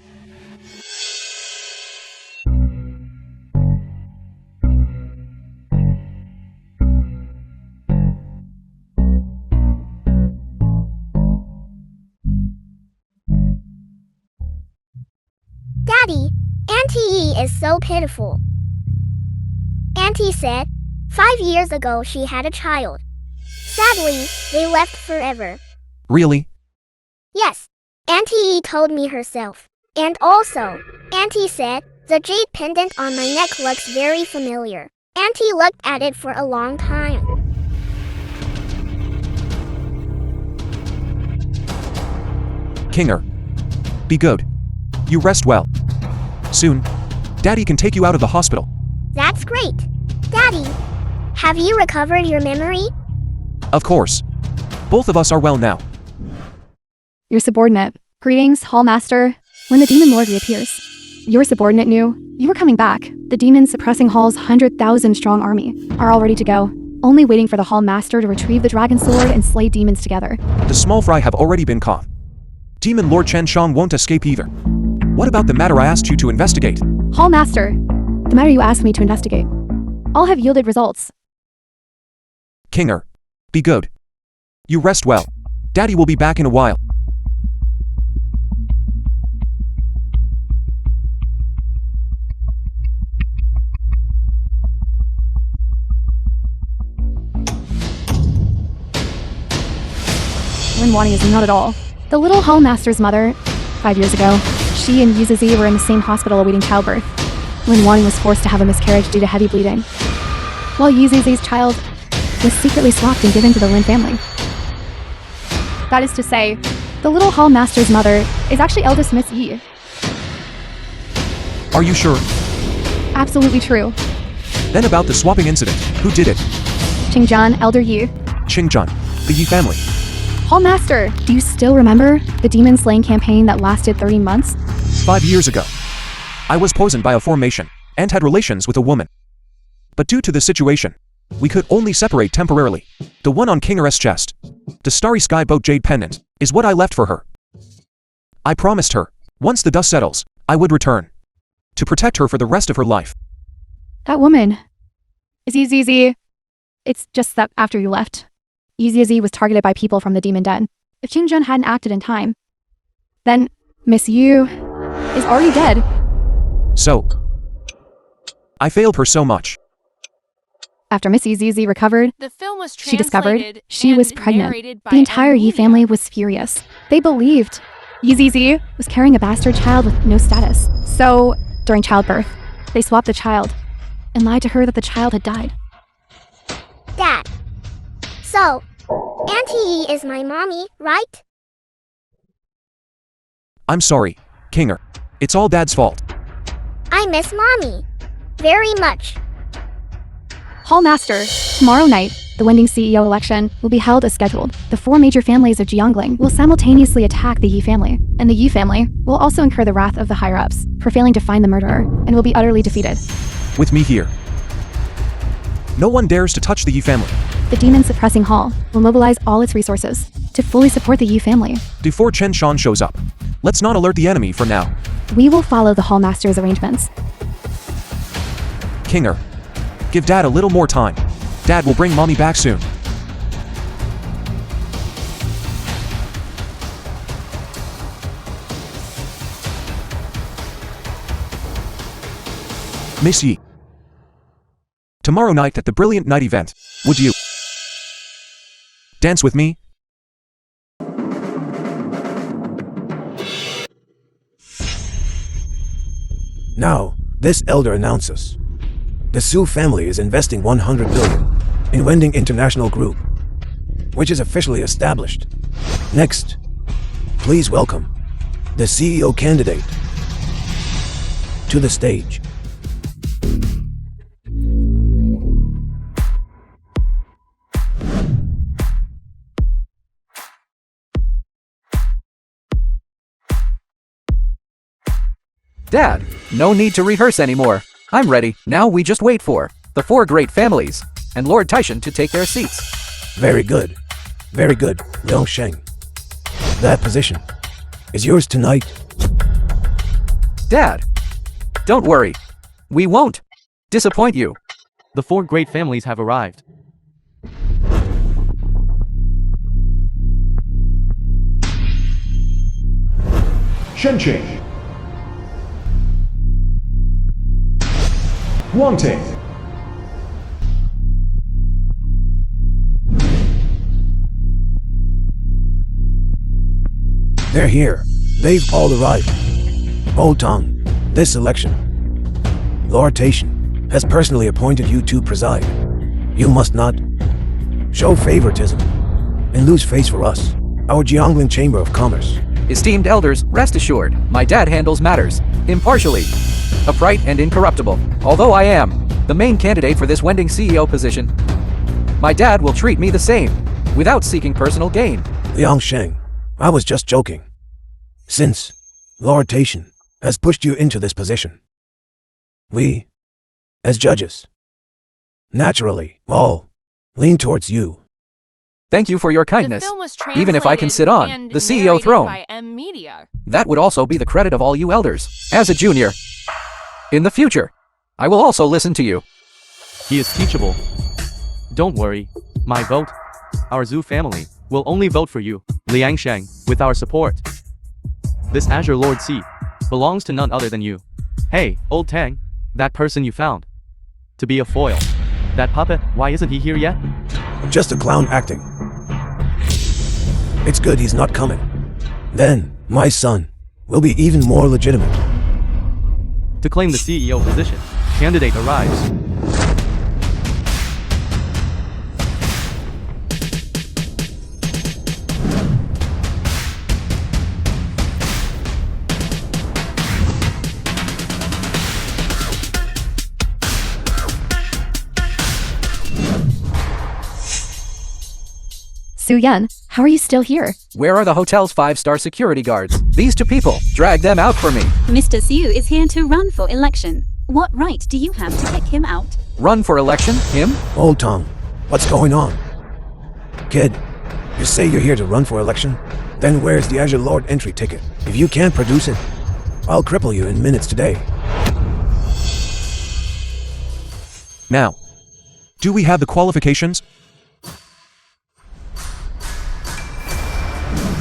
Daddy, Auntie Yi is so pitiful. Auntie said, 5 years ago she had a child. Sadly, they left forever. Really? Yes, Auntie Yi told me herself. And also, Auntie said, the jade pendant on my neck looks very familiar. Auntie looked at it for a long time. Kinger. Be good. You rest well. Soon, Daddy can take you out of the hospital. That's great. Daddy, have you recovered your memory? Of course. Both of us are well now. Your subordinate. Greetings, Hall Master. When the Demon Lord reappears, your subordinate knew you were coming back. The Demon Suppressing Hall's 100,000 strong army are all ready to go, only waiting for the Hall Master to retrieve the Dragon Sword and slay demons together. The small fry have already been caught. Demon Lord Chen Shang won't escape either. What about the matter I asked you to investigate? Hall Master, the matter you asked me to investigate. All have yielded results. Kinger. Be good. You rest well. Daddy will be back in a while. Lin Wanting is not at all. The little Hall Master's mother, 5 years ago, she and Yuzizi were in the same hospital awaiting childbirth. Lin Wanting was forced to have a miscarriage due to heavy bleeding, while Yuzizi's child was secretly swapped and given to the Lin family. That is to say, the little Hall Master's mother is actually eldest Miss Yi. Are you sure? Absolutely true. Then about the swapping incident, who did it? Qingjian, Elder Yi. Qingjian, the Yi family. Hall Master, do you still remember the demon slaying campaign that lasted 30 months? 5 years ago. I was poisoned by a formation and had relations with a woman. But due to the situation, we could only separate temporarily. The one on Kinger's chest, the Starry Sky Boat Jade Pendant, is what I left for her. I promised her, once the dust settles, I would return. To protect her for the rest of her life. That woman is Yizizi. It's just that after you left, Yizizi was targeted by people from the Demon Den. If Qingjian hadn't acted in time, then Miss Yu is already dead. So, I failed her so much. After Miss Yizizi recovered, The film was she discovered translated she was and pregnant. narrated by The entire Yi Emilia. family was furious. They believed Yizizi was carrying a bastard child with no status. So, during childbirth, they swapped the child and lied to her that the child had died. Dad. So, Auntie Yi is my mommy, right? I'm sorry, Kinger. It's all Dad's fault. I miss mommy very much. Hall Master, tomorrow night, The Wending CEO election will be held as scheduled. The 4 major families of Jiangling will simultaneously attack the Yi family, and the Yi family will also incur the wrath of the higher-ups for failing to find the murderer and will be utterly defeated. With me here. No one dares to touch the Yi family. The Demon Suppressing Hall will mobilize all its resources to fully support the Yi family. Before Chen Shan shows up, let's not alert the enemy for now. We will follow the Hall Master's arrangements. Kinger, give Dad a little more time. Dad will bring Mommy back soon. Miss Yi. Tomorrow night at the Brilliant Night event, would you dance with me? Now, this elder announces. The Su family is investing 100 billion in Wending International Group, which is officially established. Next, please welcome the CEO candidate to the stage. Dad, no need to rehearse anymore. I'm ready. Now we just wait for the 4 great families and Lord Taishan to take their seats. Very good. Very good, Liang Sheng. That position is yours tonight. Dad, don't worry. We won't disappoint you. The 4 great families have arrived. Shenqing. Guangting. They're here. They've all arrived. Old Tong, this election, Lord Taishan has personally appointed you to preside. You must not show favoritism and lose face for us, our Jiangling Chamber of Commerce. Esteemed elders, rest assured, my dad handles matters impartially, upright and incorruptible. Although I am the main candidate for this Wending CEO position, my dad will treat me the same, without seeking personal gain. Liang Sheng, I was just joking. Since Lord Taishan has pushed you into this position, we, as judges, naturally all lean towards you. Thank you for your kindness. Even if I can sit on the CEO throne, that would also be the credit of all you elders. As a junior, in the future, I will also listen to you. He is teachable. Don't worry. My vote, our Zhu family, will only vote for you, Liang Sheng, with our support. This Azure Lord seat belongs to none other than you. Hey, old Tang, that person you found to be a foil. That puppet, why isn't he here yet? Just a clown acting. It's good he's not coming. Then, my son will be even more legitimate. To claim the CEO position, candidate arrives. Su-Yan, how are you still here? Where are the hotel's 5-star security guards? These 2 people, drag them out for me. Mr. Siu is here to run for election. What right do you have to kick him out? Run for election? Him? Old Tom, what's going on? Kid, you say you're here to run for election? Then where's the Azure Lord entry ticket? If you can't produce it, I'll cripple you in minutes today. Now, do we have the qualifications?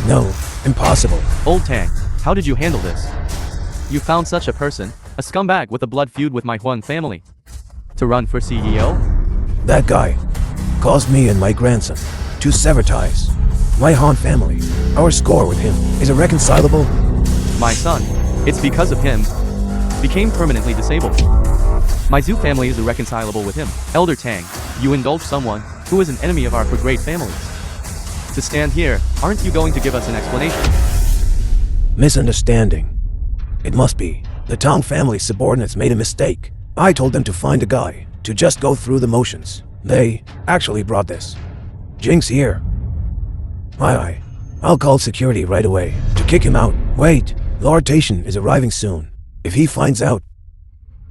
No, impossible. Old Tang, how did you handle this? You found such a person, a scumbag with a blood feud with my Huang family, to run for CEO? That guy caused me and my grandson to sever ties. My Han family, our score with him is irreconcilable. My son, it's because of him, became permanently disabled. My Zhu family is irreconcilable with him. Elder Tang, you indulge someone who is an enemy of our great families. To stand here, aren't you going to give us an explanation? Misunderstanding. It must be. The Tang family subordinates made a mistake. I told them to find a guy to just go through the motions. They actually brought this. Jing's here. I'll call security right away to kick him out. Wait, Lord Taishan is arriving soon. If he finds out,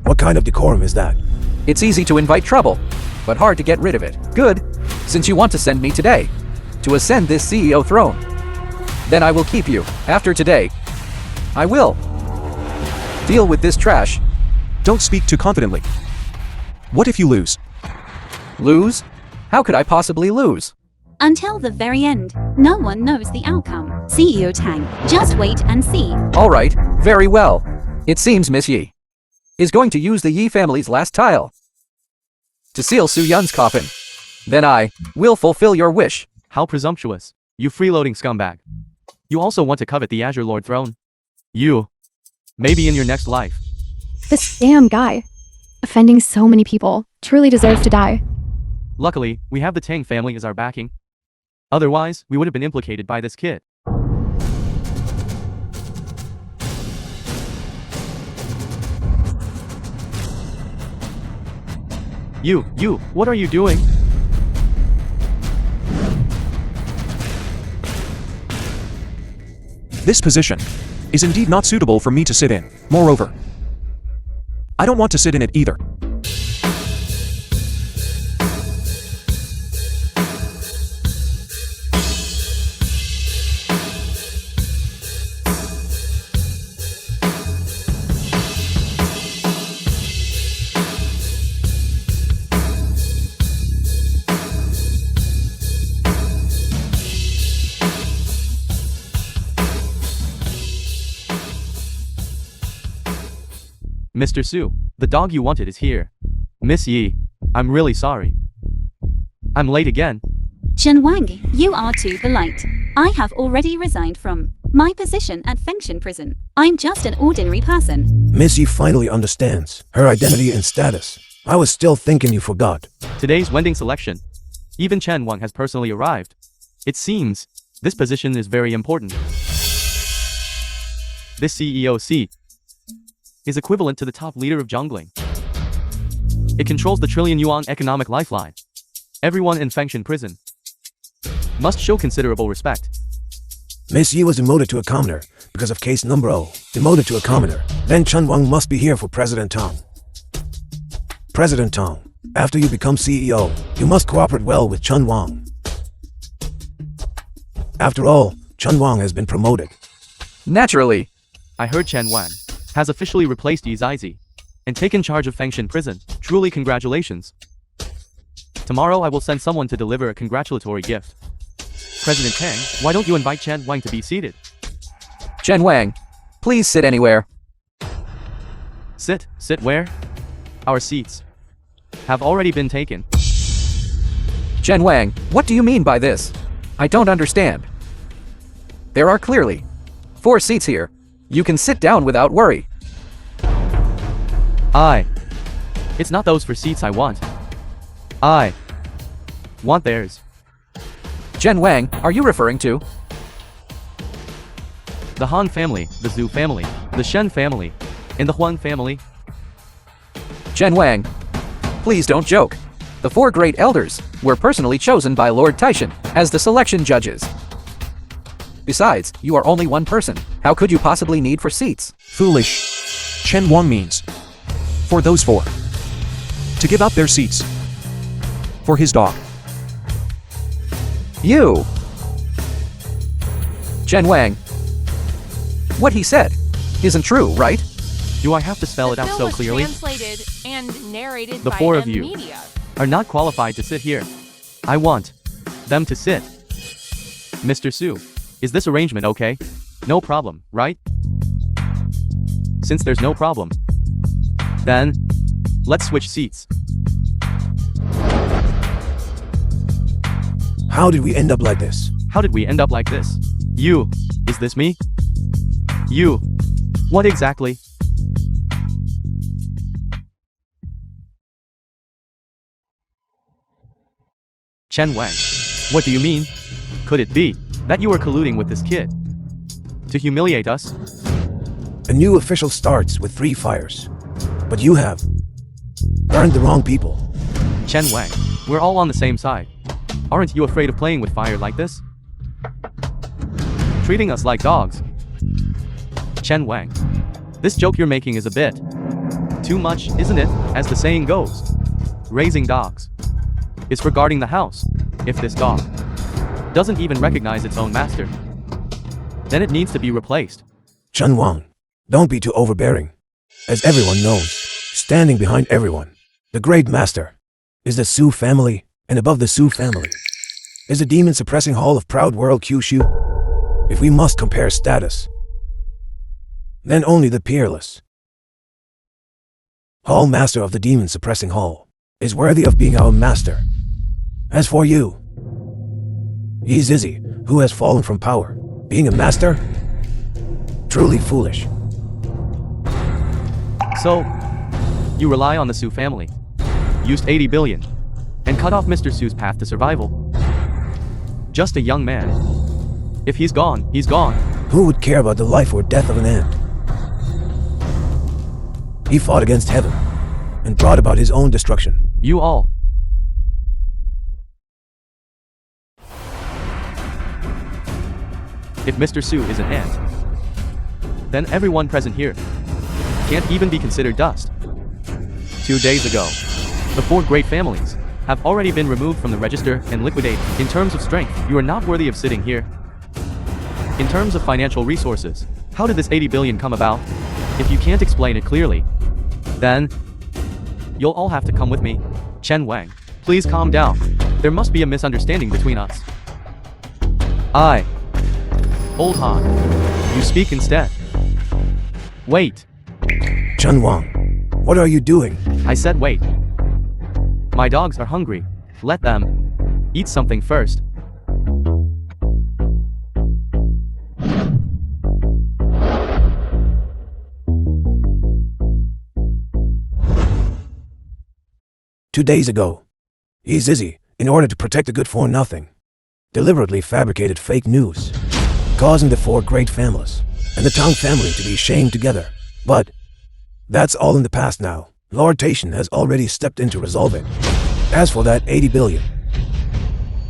what kind of decorum is that? It's easy to invite trouble, but hard to get rid of it. Good, since you want to send me today to ascend this CEO throne. Then I will keep you. After today, I will deal with this trash. Don't speak too confidently. What if you lose? Lose? How could I possibly lose? Until the very end, no one knows the outcome. CEO Tang, just wait and see. All right, very well. It seems Miss Yi is going to use the Yi family's last tile to seal Su Yun's coffin. Then I will fulfill your wish. How presumptuous. You freeloading scumbag. You also want to covet the Azure Lord throne? You. Maybe in your next life. This damn guy, offending so many people, truly deserves to die. Luckily, we have the Tang family as our backing. Otherwise, we would have been implicated by this kid. You, what are you doing? This position is indeed not suitable for me to sit in. Moreover, I don't want to sit in it either. Mr. Su, the dog you wanted is here. Miss Yi, I'm really sorry. I'm late again. Chen Wang, you are to the light. I have already resigned from my position at Fengshan prison. I'm just an ordinary person. Miss Yi finally understands her identity and status. I was still thinking you forgot. Today's Wending selection. Even Chen Wang has personally arrived. It seems this position is very important. This CEO seat is equivalent to the top leader of jungling. It controls the trillion yuan economic lifeline. Everyone in Fengshan prison must show considerable respect. Miss Yi was demoted to a commoner because of case number 0. Demoted to a commoner. Then Chen Wang must be here for President Tong. President Tong, after you become CEO, you must cooperate well with Chen Wang. After all, Chen Wang has been promoted. Naturally. I heard Chen Wang has officially replaced Yi Zizi and taken charge of Fengshan prison. Truly congratulations. Tomorrow I will send someone to deliver a congratulatory gift. President Tang, why don't you invite Chen Wang to be seated? Chen Wang, please sit anywhere. Sit where? Our seats have already been taken. Chen Wang, what do you mean by this? I don't understand. There are clearly 4 seats here. You can sit down without worry. It's not those 4 seats I want. I want theirs. Chen Wang, are you referring to The Han family, the Zhu family, the Shen family, and the Huan family? Chen Wang? Please don't joke. The 4 great elders were personally chosen by Lord Taishan as the selection judges. Besides, you are only one person. How could you possibly need 4 seats? Foolish. Chen Wang means for those 4 to give up their seats for his dog. You! Chen Wang. What he said isn't true, right? Do I have to spell it out so clearly? Translated and narrated The by 4 of M you Media. are not qualified to sit here. I want them to sit. Mr. Su, is this arrangement okay? No problem, right? Since there's no problem, then let's switch seats. How did we end up like this? How did we end up like this? You, is this me? You, what exactly? Chen Wang, what do you mean? Could it be that you are colluding with this kid to humiliate us? A new official starts with 3 fires. But you have burned the wrong people. Chen Wang, We're all on the same side. Aren't you afraid of playing with fire like this? Treating us like dogs. Chen Wang. This joke you're making is a bit too much, isn't it? As the saying goes, raising dogs is for guarding the house. If this dog doesn't even recognize its own master, then it needs to be replaced. Chen Wang, don't be too overbearing. As everyone knows, standing behind everyone, the great master is the Su family, and above the Su family is the demon-suppressing hall of proud world Kyushu. If we must compare status, then only the peerless Hall Master of the demon-suppressing hall is worthy of being our master. As for you, Yi Zizi, who has fallen from power, being a master? Truly foolish. So, you rely on the Su family, used 80 billion, and cut off Mr. Su's path to survival. Just a young man. If he's gone, he's gone. Who would care about the life or death of an ant? He fought against heaven and brought about his own destruction. You all. If Mr. Su is an ant, then everyone present here can't even be considered dust. 2 days ago, the 4 great families have already been removed from the register and liquidated. In terms of strength, you are not worthy of sitting here. In terms of financial resources, how did this 80 billion come about? If you can't explain it clearly, then you'll all have to come with me. Chen Wang, please calm down. There must be a misunderstanding between us. Old Han, you speak instead. Wait. Chen Wang, what are you doing? I said wait. My dogs are hungry. Let them eat something first. Two days ago, Yi Zizi, in order to protect the good-for-nothing, deliberately fabricated fake news, causing the 4 great families and the Tang family to be shamed together. But that's all in the past now. Lord Taishan has already stepped in to resolve it. As for that 80 billion,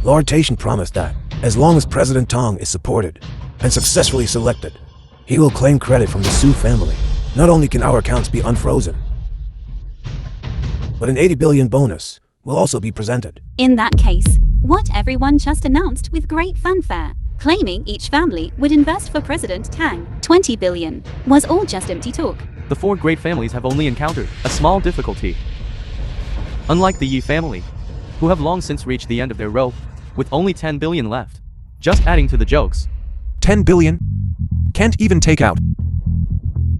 Lord Taishan promised that, as long as President Tang is supported and successfully selected, he will claim credit from the Su family. Not only can our accounts be unfrozen, but an 80 billion bonus will also be presented. In that case, what everyone just announced with great fanfare, claiming each family would invest for President Tang 20 billion, was all just empty talk. The 4 great families have only encountered a small difficulty. Unlike the Yi family, who have long since reached the end of their rope, with only 10 billion left. Just adding to the jokes. 10 billion? Can't even take out.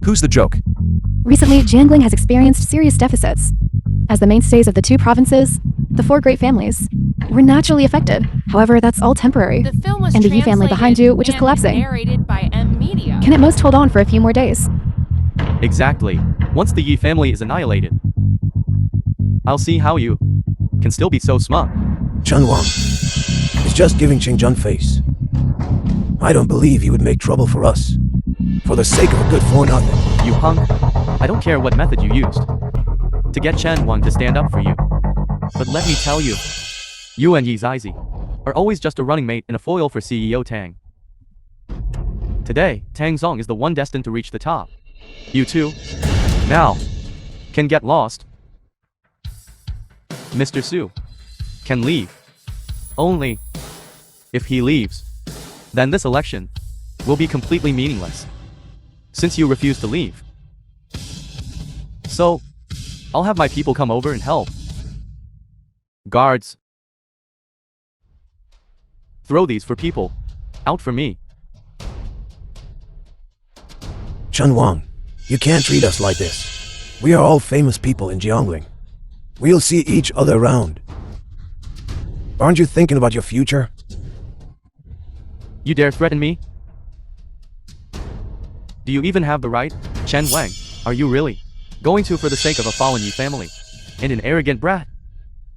Who's the joke? Recently, Jiangling has experienced serious deficits. As the mainstays of the 2 provinces, the 4 great families, were naturally affected. However, that's all temporary. The film was And the Yi family behind you, which is and collapsing, narrated by M Media. can at most hold on for a few more days. Exactly. Once the Yi family is annihilated, I'll see how you can still be so smug. Chen Wang is just giving Qingjun face. I don't believe he would make trouble for us, for the sake of a good-for-nothing. You punk. I don't care what method you used to get Chen Wang to stand up for you. But let me tell you, you and Yi Zizi are always just a running mate and a foil for CEO Tang. Today, Tang Zong is the one destined to reach the top. You two, now, can get lost. Mr. Su can leave. Only if he leaves, then this election will be completely meaningless, since you refuse to leave. So, I'll have my people come over and help. Guards, throw these for people. Out for me. Chen Wang, you can't treat us like this. We are all famous people in Jiangling. We'll see each other around. Aren't you thinking about your future? You dare threaten me? Do you even have the right? Chen Wang, are you really going to, for the sake of a fallen Yi family and an arrogant brat,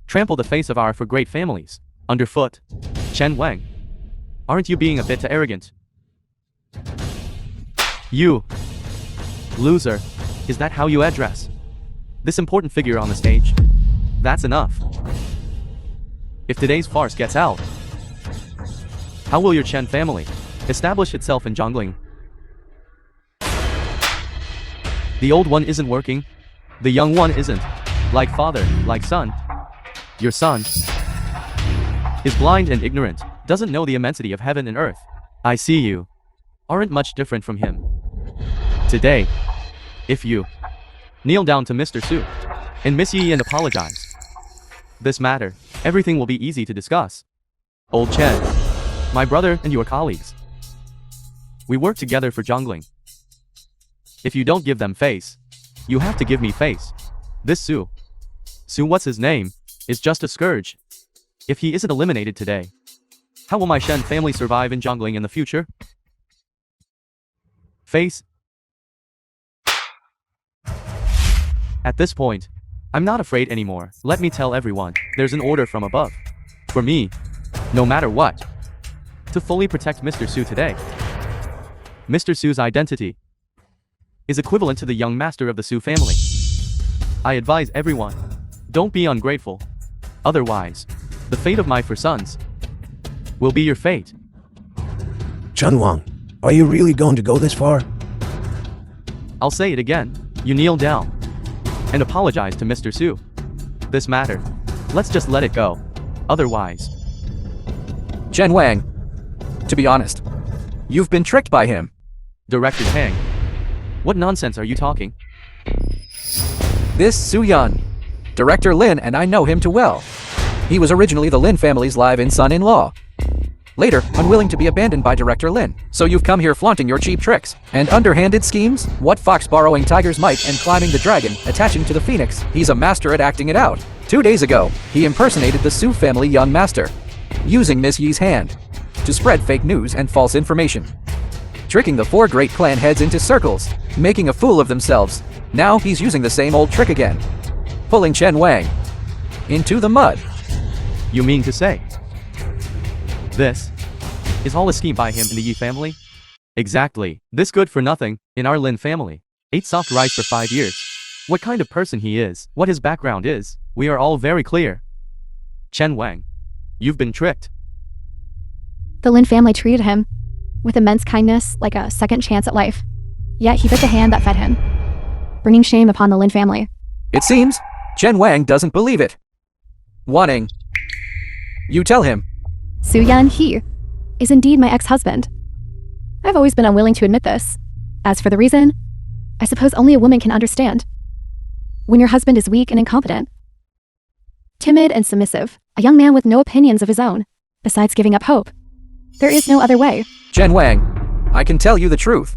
trample the face of our 4 great families underfoot? Chen Wang, aren't you being a bit too arrogant? You loser, is that how you address this important figure on the stage? That's enough. If today's farce gets out, how will your Chen family establish itself in Jiangling? The old one isn't working. The young one isn't. Like father, like son. Your son is blind and ignorant, doesn't know the immensity of heaven and earth. I see you aren't much different from him. Today, if you kneel down to Mr. Su and Miss Yi and apologize this matter, everything will be easy to discuss. Old Chen, my brother and your colleagues, we work together for Jiangling. If you don't give them face, you have to give me face. This Su what's his name, is just a scourge. If he isn't eliminated today, how will my Shen family survive in Jiangling in the future? Face. At this point, I'm not afraid anymore. Let me tell everyone, there's an order from above. For me, no matter what, to fully protect Mr. Su today. Mr. Su's identity is equivalent to the young master of the Su family. I advise everyone, don't be ungrateful. Otherwise, the fate of my four sons will be your fate. Chen Wang, are you really going to go this far? I'll say it again. You kneel down and apologize to Mr. Su. This matter, let's just let it go. Otherwise, Chen Wang, to be honest, you've been tricked by him. Director Tang, what nonsense are you talking? This Su Yan, Director Lin, and I know him too well. He was originally the Lin family's live-in son-in-law. Later, unwilling to be abandoned by Director Lin. So you've come here flaunting your cheap tricks and underhanded schemes? What fox borrowing tiger's might and climbing the dragon, attaching to the phoenix? He's a master at acting it out. 2 days ago, he impersonated the Su family young master, using Miss Yi's hand to spread fake news and false information, tricking the 4 great clan heads into circles, making a fool of themselves. Now he's using the same old trick again, pulling Chen Wang into the mud. You mean to say this is all a scheme by him and the Yi family? Exactly. This good for nothing in our Lin family ate soft rice for 5 years. What kind of person he is, what his background is, we are all very clear. Chen Wang, you've been tricked. The Lin family treated him with immense kindness, like a second chance at life. Yet he bit the hand that fed him, bringing shame upon the Lin family. It seems Chen Wang doesn't believe it. Wanting, you tell him. Su Yan he is indeed my ex-husband. I've always been unwilling to admit this. As for the reason, I suppose only a woman can understand. When your husband is weak and incompetent, timid and submissive, a young man with no opinions of his own, besides giving up hope, there is no other way. Chen Wang, I can tell you the truth.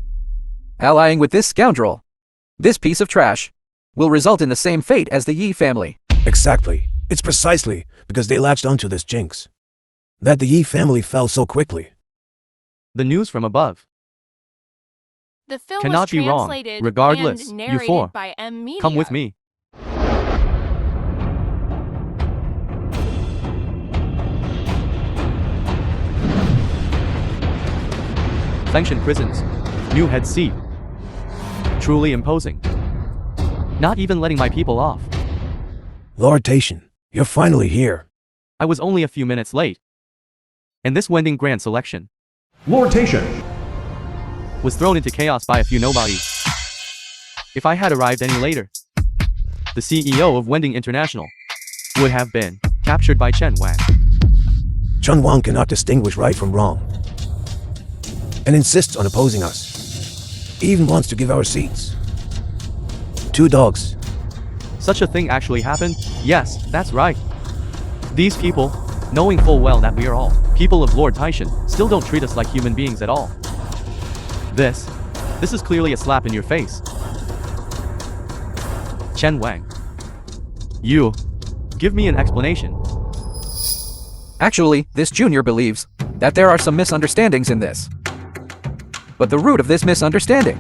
Allying with this scoundrel, this piece of trash, will result in the same fate as the Yi family. Exactly. It's precisely because they latched onto this jinx that the Yi family fell so quickly. The news from above The film cannot was be wrong. translated Regardless, and you narrated four, by M Media. come with me. Fengshan prisons, new head seat. Truly imposing. Not even letting my people off. Lord Taishan, you're finally here. I was only a few minutes late. And this Wending Grand Selection Lord Taishan. was thrown into chaos by a few nobodies. If I had arrived any later, the CEO of Wending International would have been captured by Chen Wang. Chen Wang cannot distinguish right from wrong and insists on opposing us. He even wants to give our seats. 2 dogs. Such a thing actually happened? Yes, that's right. These people, knowing full well that we are all people of Lord Taishan, still don't treat us like human beings at all. This is clearly a slap in your face. Chen Wang, you, give me an explanation. Actually, this junior believes that there are some misunderstandings in this. But the root of this misunderstanding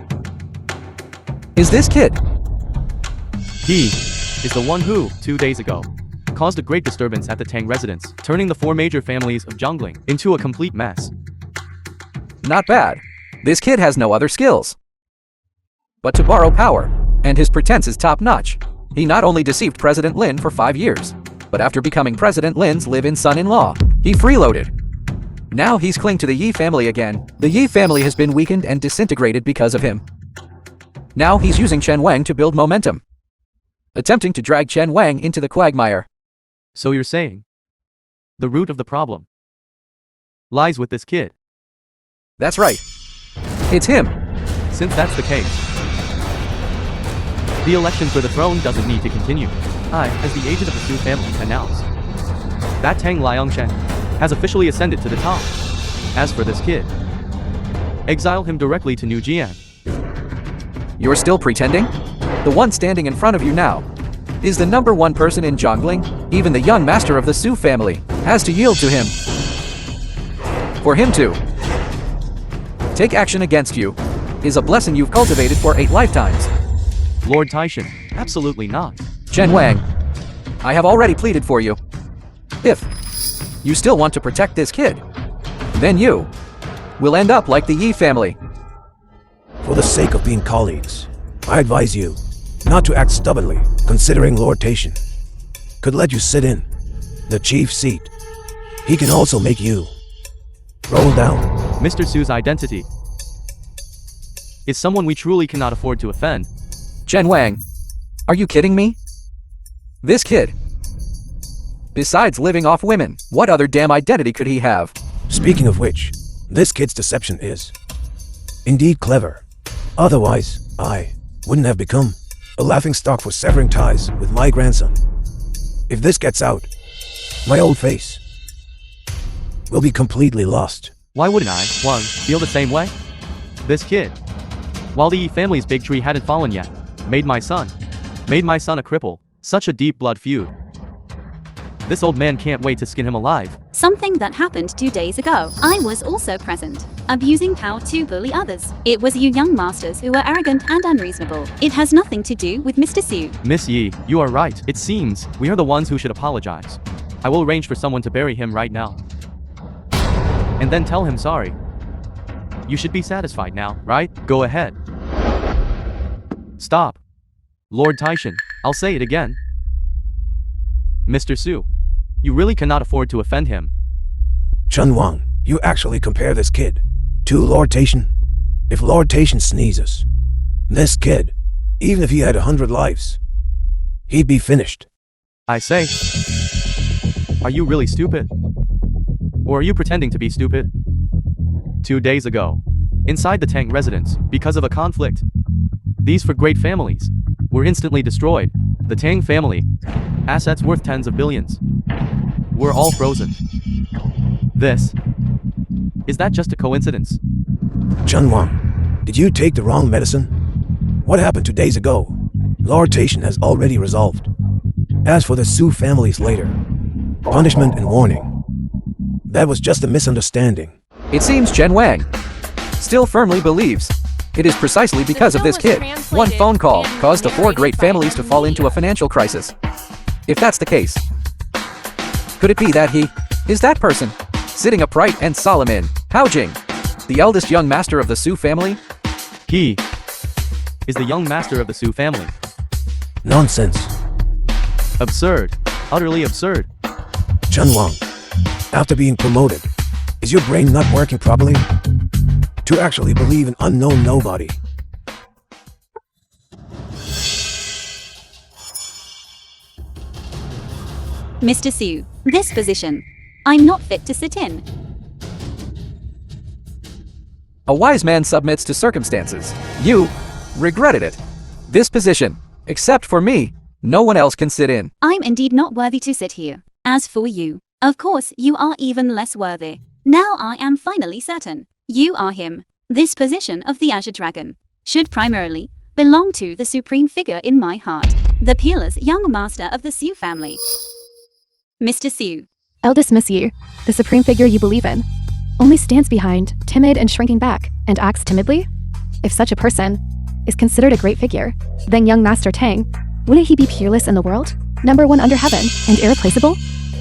is this kid. He is the one who, 2 days ago, caused a great disturbance at the Tang residence, turning the 4 major families of Jiangling into a complete mess. Not bad. This kid has no other skills but to borrow power, and his pretense is top-notch. He not only deceived President Lin for 5 years, But after becoming president, Lin's live-in son-in-law, he freeloaded. Now he's clinging to the Yi family again. The Yi family has been weakened and disintegrated because of him. Now he's using Chen Wang to build momentum, attempting to drag Chen Wang into the quagmire. So you're saying the root of the problem lies with this kid? That's right. It's him. Since that's the case, the election for the throne doesn't need to continue. I, as the agent of the Su family, announce that Tang Liangshan has officially ascended to the top. As for this kid, exile him directly to New Jiang. You're still pretending? The one standing in front of you now is the #1 person in Zhongling. Even the young master of the Su family has to yield to him. For him to take action against you is a blessing you've cultivated for 8 lifetimes. Lord Taishan, absolutely not. Chen Wang, I have already pleaded for you. If you still want to protect this kid, then you will end up like the Yi family. For the sake of being colleagues, I advise you not to act stubbornly, considering Lord Taishan could let you sit in the chief seat. He can also make you roll down. Mr. Su's identity is someone we truly cannot afford to offend. Chen Wang, are you kidding me? This kid, besides living off women, what other damn identity could he have? Speaking of which, this kid's deception is indeed clever. Otherwise, I wouldn't have become a laughingstock for severing ties with my grandson. If this gets out, my old face will be completely lost. Why wouldn't I, one, feel the same way? This kid, while the Yi family's big tree hadn't fallen yet, made my son a cripple. Such a deep blood feud. This old man can't wait to skin him alive. Something that happened 2 days ago. I was also present, abusing power to bully others. It was you young masters who were arrogant and unreasonable. It has nothing to do with Mr. Su. Miss Yi, you are right. It seems we are the ones who should apologize. I will arrange for someone to bury him right now. And then tell him sorry. You should be satisfied now, right? Go ahead. Stop. Lord Taishan, I'll say it again. Mr. Su, you really cannot afford to offend him. Chen Wang, you actually compare this kid to Lord Taishan? If Lord Taishan sneezes, this kid, even if he had 100 lives, he'd be finished. I say, are you really stupid? Or are you pretending to be stupid? 2 days ago, inside the Tang residence, because of a conflict, these four great families were instantly destroyed. The Tang family, assets worth tens of billions, were all frozen. Is that just a coincidence? Chen Wang, did you take the wrong medicine? What happened 2 days ago, Lord Taishan has already resolved. As for the Su family's later punishment and warning, that was just a misunderstanding. It seems Chen Wang still firmly believes it is precisely because of this kid. One phone call caused the 4 great families to fall into a financial crisis. If that's the case, could it be that he is that person, sitting upright and solemn in Haojing, the eldest young master of the Su family? He is the young master of the Su family. Nonsense. Absurd. Utterly absurd. Chen Wang, after being promoted, is your brain not working properly? To actually believe an unknown nobody. Mr. Su, this position, I'm not fit to sit in. A wise man submits to circumstances. You regretted it. This position, except for me, no one else can sit in. I'm indeed not worthy to sit here. As for you, of course you are even less worthy. Now I am finally certain. You are him. This position of the Azure Dragon should primarily belong to the supreme figure in my heart, the peerless young master of the Su family. Mr. Su. Eldest Miss Yu, the supreme figure you believe in, only stands behind, timid and shrinking back, and acts timidly? If such a person is considered a great figure, then young Master Tang, wouldn't he be peerless in the world? #1 under heaven, and irreplaceable?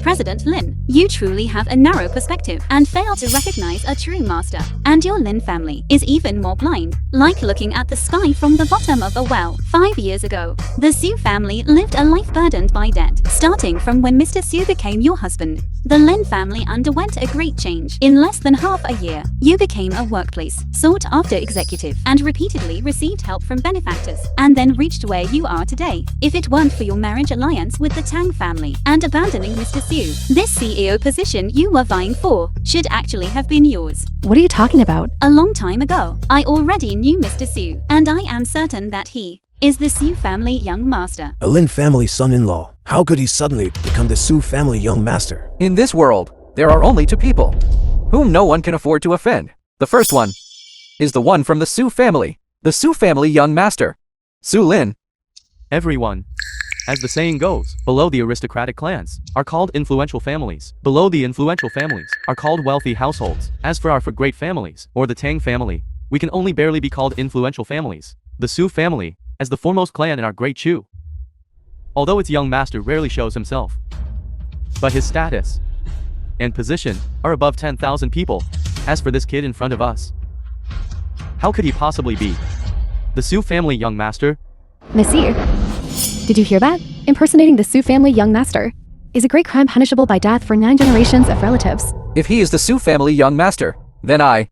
President Lin, you truly have a narrow perspective and fail to recognize a true master. And your Lin family is even more blind, like looking at the sky from the bottom of a well. 5 years ago, the Su family lived a life burdened by debt, starting from when Mr. Su became your husband. The Lin family underwent a great change. In less than half a year, you became a workplace, sought-after executive, and repeatedly received help from benefactors, and then reached where you are today. If it weren't for your marriage alliance with the Tang family and abandoning Mr. Su, this CEO position you were vying for should actually have been yours. What are you talking about? A long time ago, I already knew Mr. Su, and I am certain that he is the Su family young master. A Lin family son-in-law. How could he suddenly become the Su family young master? In this world, there are only two people whom no one can afford to offend. The first one is the one from the Su family, the Su family young master, Su Lin. Everyone, as the saying goes, below the aristocratic clans are called influential families. Below the influential families are called wealthy households. As for our great families, or the Tang family, we can only barely be called influential families. The Su family, as the foremost clan in our great Chu, although its young master rarely shows himself, but his status and position are above 10,000 people. As for this kid in front of us, how could he possibly be the Su family young master? Monsieur, did you hear that? Impersonating the Su family young master is a great crime punishable by death for 9 generations of relatives. If he is the Su family young master, then I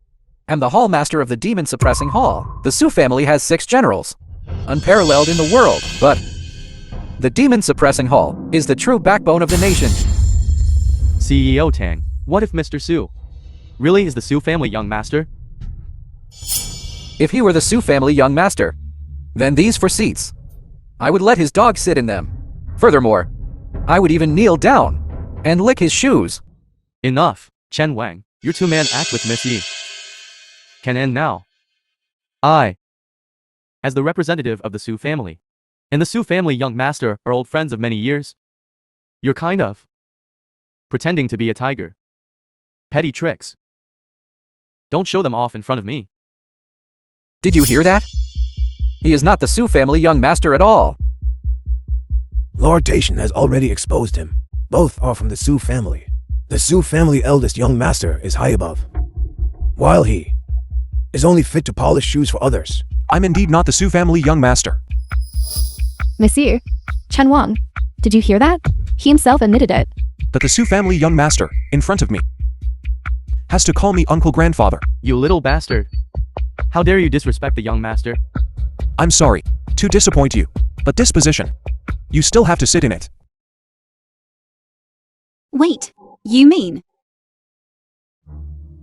am the hall master of the demon suppressing hall. The Su family has 6 generals, unparalleled in the world, but the demon suppressing hall is the true backbone of the nation. CEO Tang, what if Mr. Su really is the Su family young master? If he were the Su family young master, then these 4 seats, I would let his dog sit in them. Furthermore, I would even kneel down and lick his shoes. Enough, Chen Wang, your two-man act with Miss Yi can end now. I, as the representative of the Su family, and the Su family young master are old friends of many years. You're kind of pretending to be a tiger. Petty tricks. Don't show them off in front of me. Did you hear that? He is not the Su family young master at all. Lord Dacian has already exposed him. Both are from the Su family. The Su family eldest young master is high above, while he is only fit to polish shoes for others. I'm indeed not the Su family young master. Monsieur, Chen Wang, did you hear that? He himself admitted it. That the Su family young master, in front of me, has to call me uncle grandfather. You little bastard. How dare you disrespect the young master? I'm sorry to disappoint you, but this position, you still have to sit in it. Wait, you mean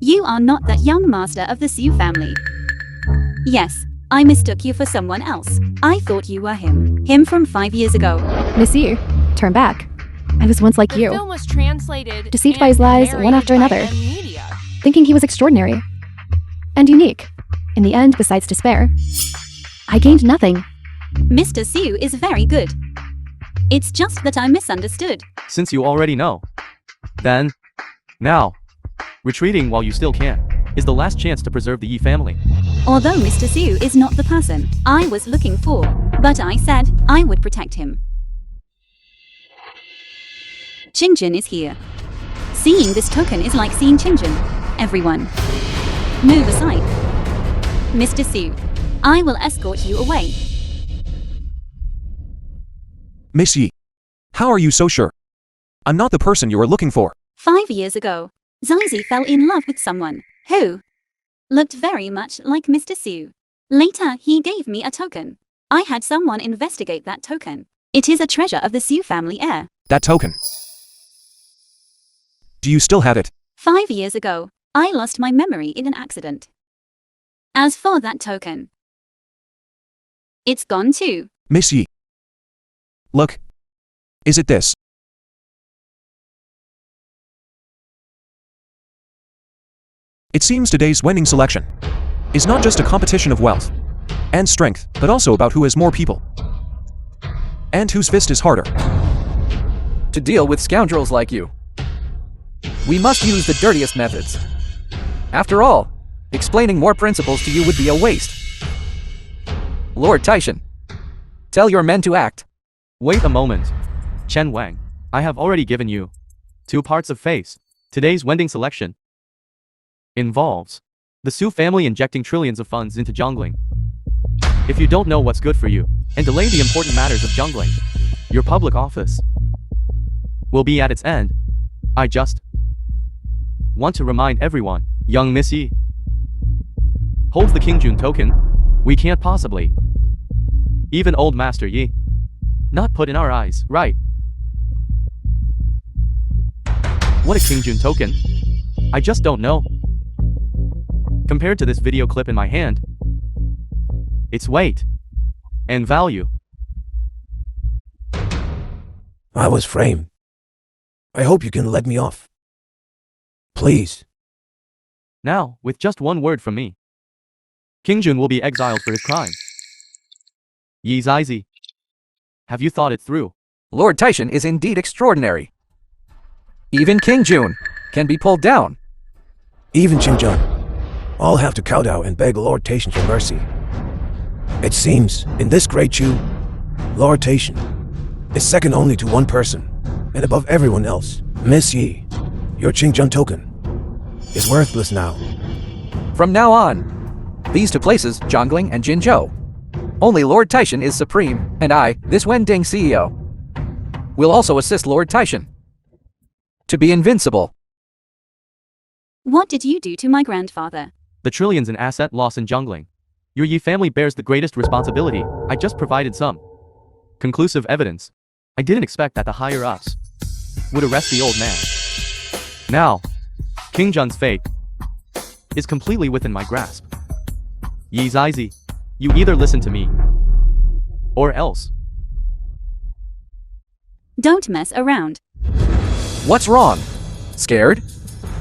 you are not that young master of the Su family? Yes, I mistook you for someone else. I thought you were him. Him from 5 years ago. Monsieur, turn back. I was once like The you, film was translated deceived by and his lies one after narrated by another, M Media. thinking he was extraordinary and unique. In the end, besides despair, I gained nothing. Mr. Su is very good. It's just that I misunderstood. Since you already know, then, now, retreating while you still can is the last chance to preserve the Yi family. Although Mr. Su is not the person I was looking for, but I said I would protect him. Qingjin is here. Seeing this token is like seeing Qingjin. Everyone, move aside. Mr. Su, I will escort you away. Miss Yi, how are you so sure? I'm not the person you are looking for. 5 years ago, Zizi fell in love with someone who looked very much like Mr. Su. Later, he gave me a token. I had someone investigate that token. It is a treasure of the Su family heir. That token. Do you still have it? 5 years ago, I lost my memory in an accident. As for that token, it's gone too. Miss Yi. Look. Is it this? It seems today's winning selection is not just a competition of wealth and strength, but also about who has more people and whose fist is harder. To deal with scoundrels like you, we must use the dirtiest methods. After all, explaining more principles to you would be a waste. Lord Taishan, tell your men to act. Wait a moment. Chen Wang, I have already given you Two parts of face. Today's wending selection involves the Su family injecting trillions of funds into jungling. If you don't know what's good for you, and delay the important matters of jungling, your public office will be at its end. I just want to remind everyone, young Miss Yi holds the King Jun token. We can't possibly. Even old Master Yi. Not put in our eyes, right? What a King Jun token? I just don't know. Compared to this video clip in my hand, its weight and value. I was framed. I hope you can let me off. Please. Now, with just one word from me, King Jun will be exiled for his crime. Yi Zizi, have you thought it through? Lord Taishan is indeed extraordinary. Even King Jun can be pulled down. Even Xinjiang. All have to kowtow and beg Lord Taishan for mercy. It seems, in this great Chu, Lord Taishan is second only to one person, and above everyone else. Miss Yi, your Xinjiang token is worthless now. From now on, these two places, Zhongling and Jinzhou. Only Lord Taishan is supreme, and I, this Wending CEO, will also assist Lord Taishan to be invincible. What did you do to my grandfather? The trillions in asset loss in jungling. Your Yi family bears the greatest responsibility. I just provided some conclusive evidence. I didn't expect that the higher-ups would arrest the old man. Now, King Jun's fate is completely within my grasp. Yi Zizi, you either listen to me or else. Don't mess around. What's wrong? Scared?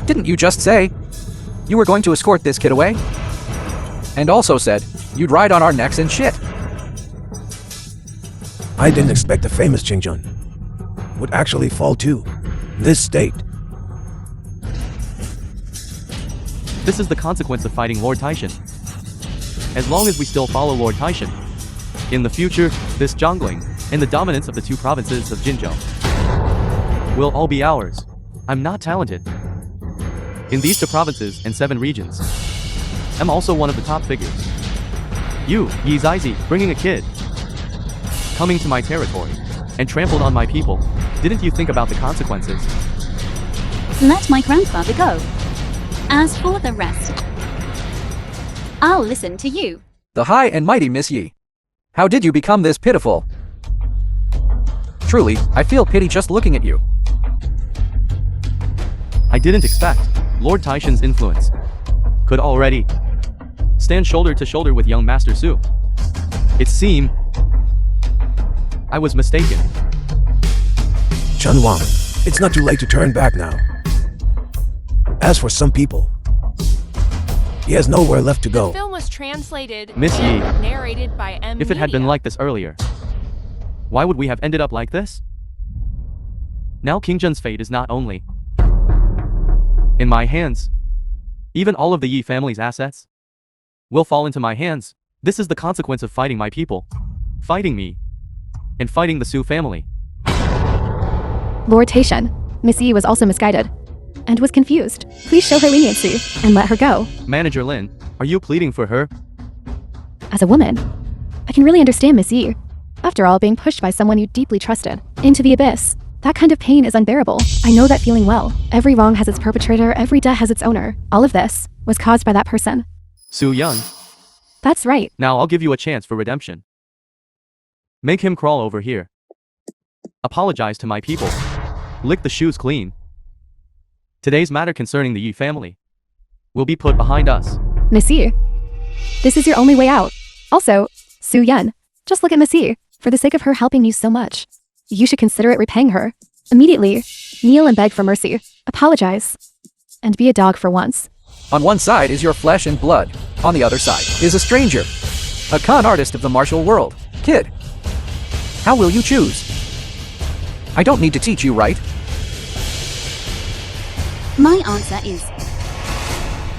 Didn't you just say you were going to escort this kid away? And also said you'd ride on our necks and shit. I didn't expect the famous Xinjiang would actually fall to this state. This is the consequence of fighting Lord Taishan. As long as we still follow Lord Taishan, in the future, this jungling and the dominance of the two provinces of Jinzhou will all be ours. I'm not talented in these two provinces and 7 regions. I'm also one of the top figures. You, Yi Zizi, bringing a kid, coming to my territory, and trampled on my people. Didn't you think about the consequences? Let my grandfather go. As for the rest, I'll listen to you. The high and mighty Miss Yi. How did you become this pitiful? Truly, I feel pity just looking at you. I didn't expect Lord Taishan's influence could already stand shoulder to shoulder with young Master Su. It seemed I was mistaken. Chun Wang, it's not too late to turn back now. As for some people, he has nowhere left to The go. film was translated Miss Yi, and narrated by M. if it had been Media. like this earlier, why would we have ended up like this? Now King Jun's fate is not only in my hands, even all of the Yi family's assets will fall into my hands. This is the consequence of fighting my people, fighting me, and fighting the Su family. Lord Taishan, Miss Yi was also misguided and was confused. Please show her leniency and let her go. Manager Lin, are you pleading for her? As a woman, I can really understand Miss Yi. After all, being pushed by someone you deeply trusted into the abyss, that kind of pain is unbearable. I know that feeling well. Every wrong has its perpetrator, every debt has its owner. All of this was caused by that person. Su Yun, That's right. now I'll give you a chance for redemption. Make him crawl over here. Apologize to my people. Lick the shoes clean. Today's matter concerning the Yi family will be put behind us. Miss Yi, this is your only way out. Also, Su Yun, just look at Miss Yi. For the sake of her helping you so much, you should consider it repaying her. Immediately, kneel and beg for mercy. Apologize. And be a dog for once. On one side is your flesh and blood. On the other side is a stranger. A con artist of the martial world. Kid, how will you choose? I don't need to teach you, right? My answer is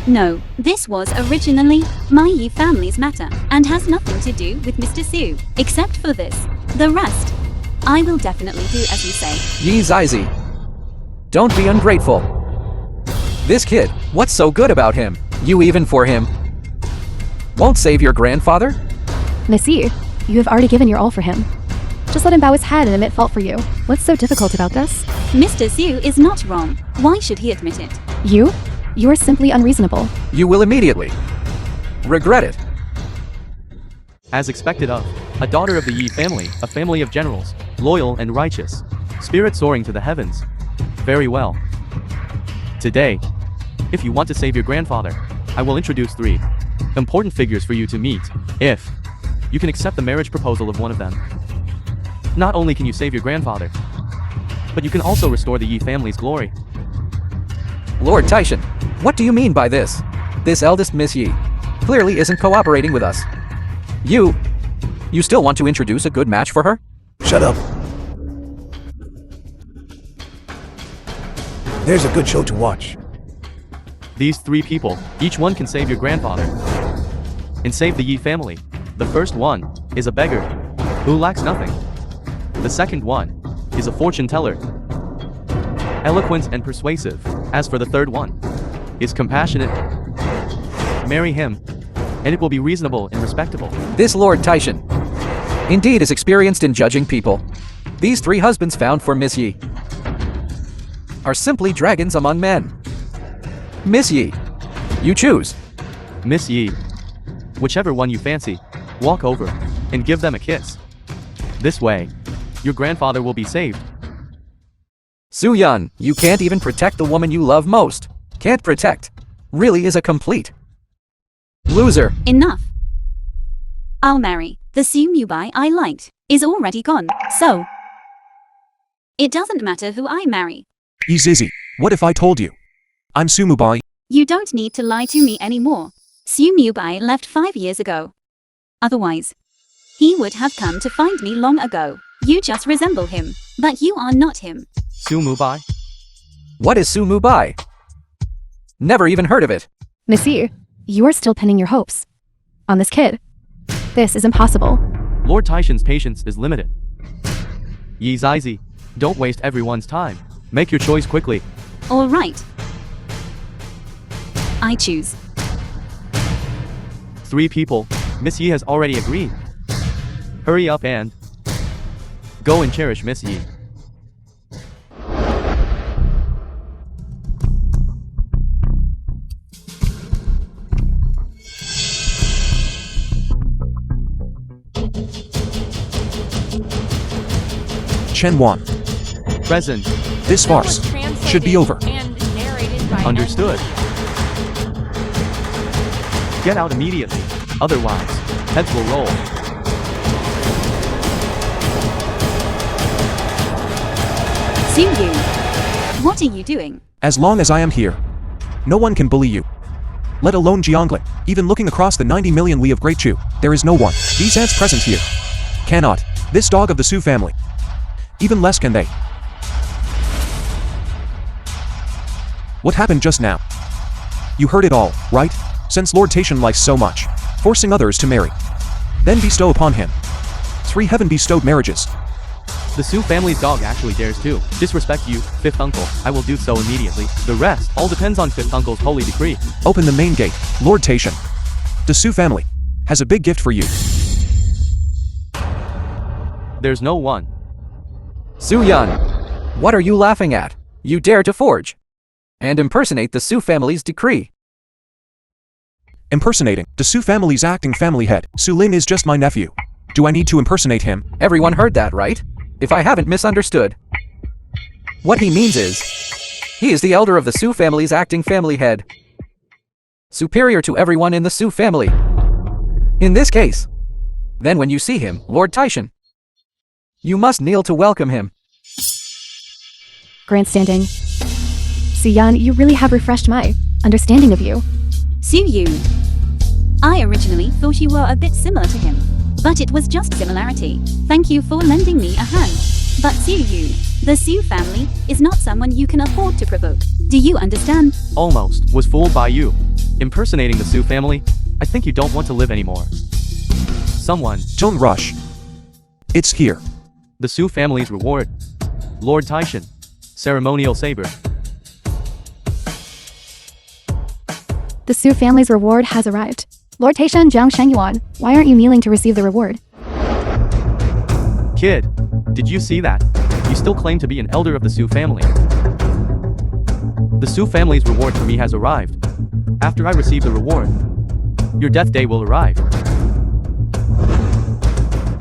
no. This was originally my Yi family's matter and has nothing to do with Mr. Su. Except for this. The rest, I will definitely do as you say. Yi Zizi, Don't be ungrateful. This kid, what's so good about him? You even for him won't save your grandfather? Miss Yi, you have already given your all for him. Just let him bow his head and admit fault for you. What's so difficult about this? Mr. Xu is not wrong. Why should he admit it? You? You are simply unreasonable. You will immediately regret it. As expected of, a daughter of the Yi family, a family of generals, loyal and righteous, spirit soaring to the heavens. Very well. Today, if you want to save your grandfather, I will introduce 3 important figures for you to meet. If you can accept the marriage proposal of one of them, not only can you save your grandfather, but you can also restore the Yi family's glory. Lord Taishan, what do you mean by this? This eldest Miss Yi clearly isn't cooperating with us. You still want to introduce a good match for her? Shut up. There's a good show to watch. These 3 people, each one can save your grandfather and save the Yi family. The first one is a beggar who lacks nothing. The second one is a fortune teller, eloquent and persuasive. As for the third one, is compassionate. Marry him, and it will be reasonable and respectable. This Lord Taishan indeed is experienced in judging people. These 3 husbands found for Miss Yi are simply dragons among men. Miss Yi, you choose. Miss Yi, whichever one you fancy, walk over and give them a kiss. This way, your grandfather will be saved. Su Yan, you can't even protect the woman you love most. Can't protect. Really is a complete loser. Enough. I'll marry. The Su Mubai I liked is already gone, so it doesn't matter who I marry. Easy. What if I told you? I'm Sumubai. You don't need to lie to me anymore. Su Mubai left 5 years ago. Otherwise, he would have come to find me long ago. You just resemble him, but you are not him. Su Mubai? What is Su Mubai? Never even heard of it. Miss Yi, you are still pinning your hopes on this kid. This is impossible. Lord Taishan's patience is limited. Yi Zizi, don't waste everyone's time. Make your choice quickly. All right. I choose. 3 people, Miss Yi has already agreed. Hurry up and go and cherish Miss Yi. Chen Wan. Present. This farce should be over. And narrated by Understood. Get out immediately. Otherwise, heads will roll. Su Yu, what are you doing? As long as I am here, no one can bully you. Let alone Jianglin. Even looking across the 90 million li of Great Chu, there is no one. These ants present here cannot. This dog of the Su family. Even less can they. What happened just now? You heard it all, right? Since Lord Taishan likes so much, forcing others to marry, then bestow upon him 3 heaven-bestowed marriages. The Su family's dog actually dares to disrespect you, 5th uncle. I will do so immediately. The rest all depends on 5th uncle's holy decree. Open the main gate, Lord Taishan. The Su family has a big gift for you. There's no one. Su Yan, what are you laughing at? You dare to forge and impersonate the Su family's decree. Impersonating the Su family's acting family head. Su Lin is just my nephew. Do I need to impersonate him? Everyone heard that, right? If I haven't misunderstood. What he means is, he is the elder of the Su family's acting family head. Superior to everyone in the Su family. In this case. Then when you see him, Lord Taishan, you must kneel to welcome him. Grandstanding. Siyan, you really have refreshed my understanding of you. Su Yu, I originally thought you were a bit similar to him, but it was just similarity. Thank you for lending me a hand. But Su Yu, the Su family is not someone you can afford to provoke. Do you understand? Almost was fooled by you. Impersonating the Su family? I think you don't want to live anymore. Someone. Don't rush. It's here. The Su family's reward. Lord Taishan. Ceremonial saber. The Su family's reward has arrived. Lord Taishan Jiang Shengyuan, why aren't you kneeling to receive the reward? Kid, did you see that? You still claim to be an elder of the Su family. The Su family's reward for me has arrived. After I receive the reward, your death day will arrive.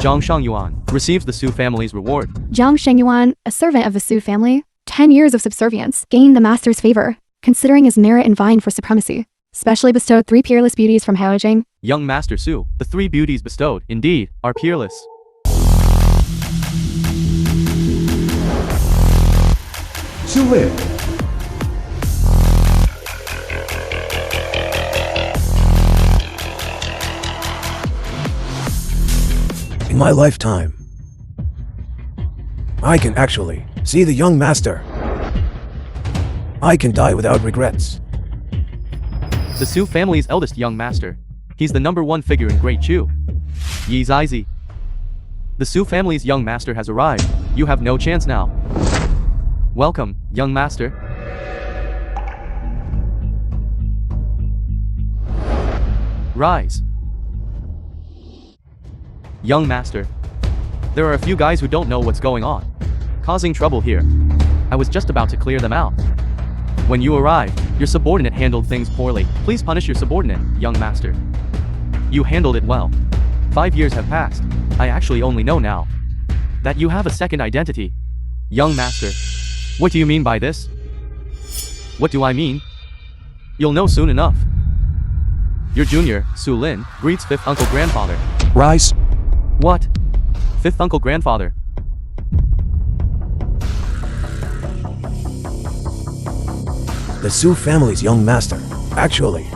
Jiang Shengyuan receives the Su family's reward. Jiang Shengyuan, a servant of the Su family, 10 years of subservience, gained the master's favor, considering his merit and vying for supremacy. Specially bestowed 3 peerless beauties from Haojing. Young Master Su, the 3 beauties bestowed, indeed, are peerless. Su Lin. In my lifetime, I can actually see the young master. I can die without regrets. The Su family's eldest young master. He's the #1 figure in Great Chu. Yi Zizi. The Su family's young master has arrived. You have no chance now. Welcome, young master. Rise. Young master. There are a few guys who don't know what's going on, causing trouble here. I was just about to clear them out. When you arrived, your subordinate handled things poorly. Please punish your subordinate, young master. You handled it well. 5 years have passed. I actually only know now that you have a second identity. Young master. What do you mean by this? What do I mean? You'll know soon enough. Your junior, Su Lin, greets 5th uncle grandfather. Rise. What? 5th uncle grandfather. The Su family's young master, actually,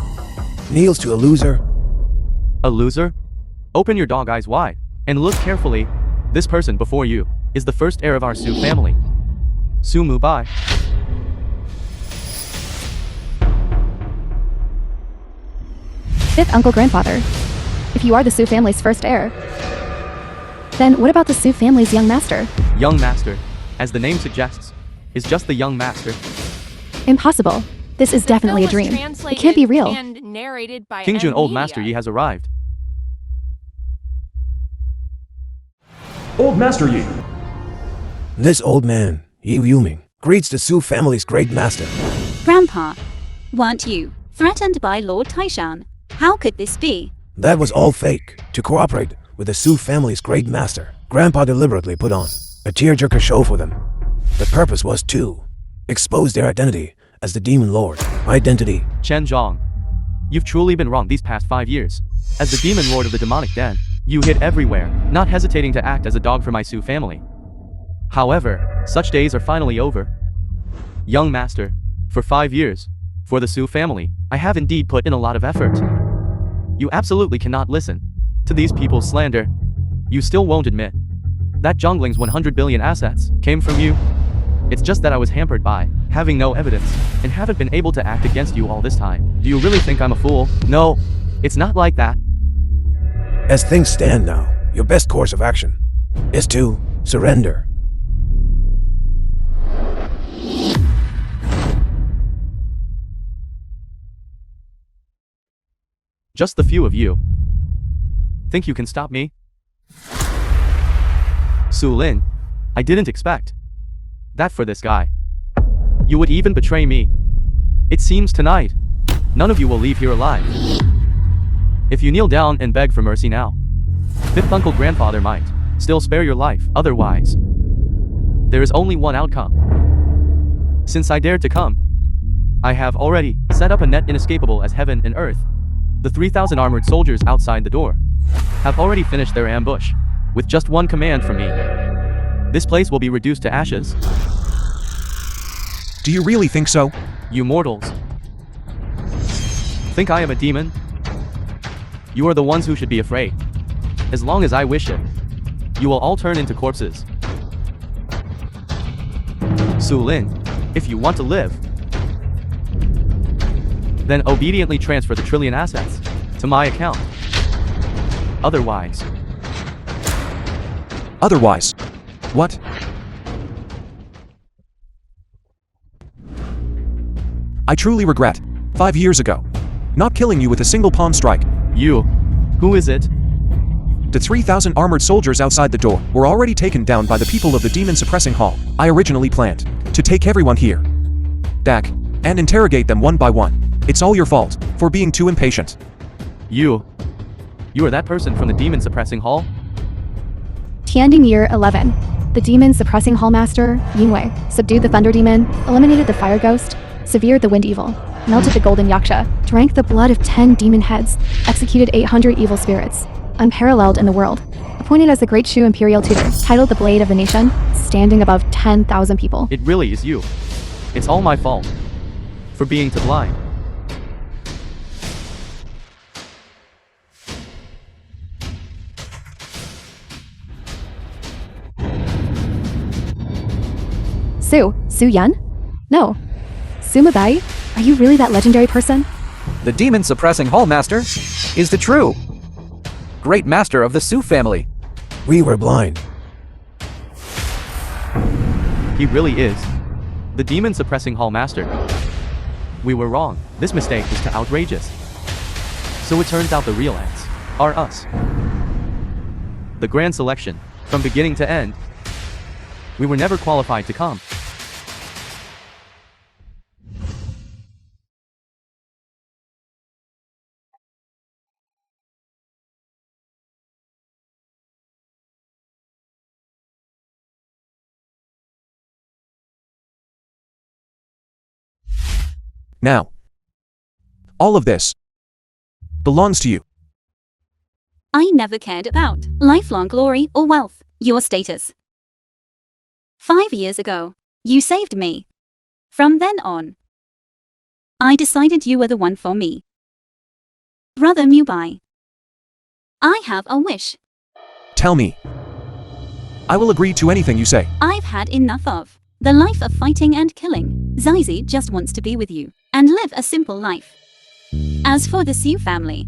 kneels to a loser. A loser? Open your dog eyes wide, and look carefully. This person before you is the first heir of our Su family. Su Mubai. Fifth uncle grandfather. If you are the Su family's first heir, then what about the Su family's young master? Young master, as the name suggests, is just the young master. Impossible. This is definitely a dream. It can't be real. And narrated by King Jun, M old Media. master Yi has arrived. Old Master Yi. This old man, Yi Yuming, greets the Su family's great master. Grandpa, weren't you threatened by Lord Taishan? How could this be? That was all fake. To cooperate with the Su family's great master, Grandpa deliberately put on a tearjerker show for them. The purpose was to expose their identity as the Demon Lord. Identity. Chen Zhang. You've truly been wrong these past 5 years. As the Demon Lord of the Demonic Den, you hid everywhere, not hesitating to act as a dog for my Su family. However, such days are finally over. Young master, for 5 years, for the Su family, I have indeed put in a lot of effort. You absolutely cannot listen to these people's slander. You still won't admit that Zhongling's 100 billion assets came from you. It's just that I was hampered by having no evidence and haven't been able to act against you all this time. Do you really think I'm a fool? No, it's not like that. As things stand now, your best course of action is to surrender. Just the few of you think you can stop me? Su Lin, I didn't expect that for this guy. You would even betray me. It seems tonight, none of you will leave here alive. If you kneel down and beg for mercy now, 5th uncle grandfather might still spare your life. Otherwise, there is only one outcome. Since I dared to come, I have already set up a net inescapable as heaven and earth. The 3,000 armored soldiers outside the door have already finished their ambush, with just one command from me. This place will be reduced to ashes. Do you really think so? You mortals think I am a demon? You are the ones who should be afraid. As long as I wish it, you will all turn into corpses. Su Lin, if you want to live, then obediently transfer the trillion assets to my account. Otherwise, Otherwise. What? I truly regret, 5 years ago, not killing you with a single pawn strike. You. Who is it? The 3,000 armored soldiers outside the door were already taken down by the people of the Demon Suppressing Hall. I originally planned to take everyone here back and interrogate them one by one. It's all your fault for being too impatient. You. You are that person from the Demon Suppressing Hall? Tianding Year 11. The Demon Suppressing Hall Master, Yingwei, subdued the Thunder Demon, eliminated the Fire Ghost, severed the Wind Evil, melted the Golden Yaksha, drank the blood of 10 demon heads, executed 800 evil spirits, unparalleled in the world, appointed as the Great Shu Imperial Tutor, titled the Blade of the Nation, standing above 10,000 people. It really is you. It's all my fault. For being too blind. Su Yan? No. Suma Bai? Are you really that legendary person? The Demon Suppressing Hall Master is the true Great Master of the Su family. We were blind. He really is. The Demon Suppressing Hall Master. We were wrong. This mistake is too outrageous. So it turns out the real ends are us. The grand selection, from beginning to end. We were never qualified to come. Now, all of this belongs to you. I never cared about lifelong glory or wealth, your status. 5 years ago, you saved me. From then on, I decided you were the one for me. Brother Mubai, I have a wish. Tell me. I will agree to anything you say. I've had enough of the life of fighting and killing. Zizi just wants to be with you and live a simple life. As for the Su family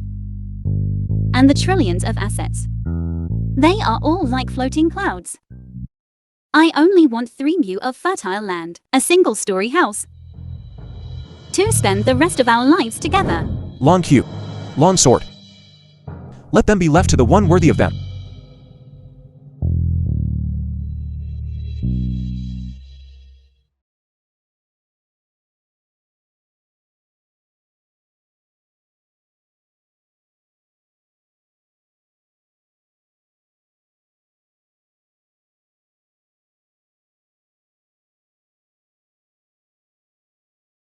and the trillions of assets, they are all like floating clouds. I only want 3 mu of fertile land, a single-story house, to spend the rest of our lives together. Long Q. Long Sword. Let them be left to the one worthy of them.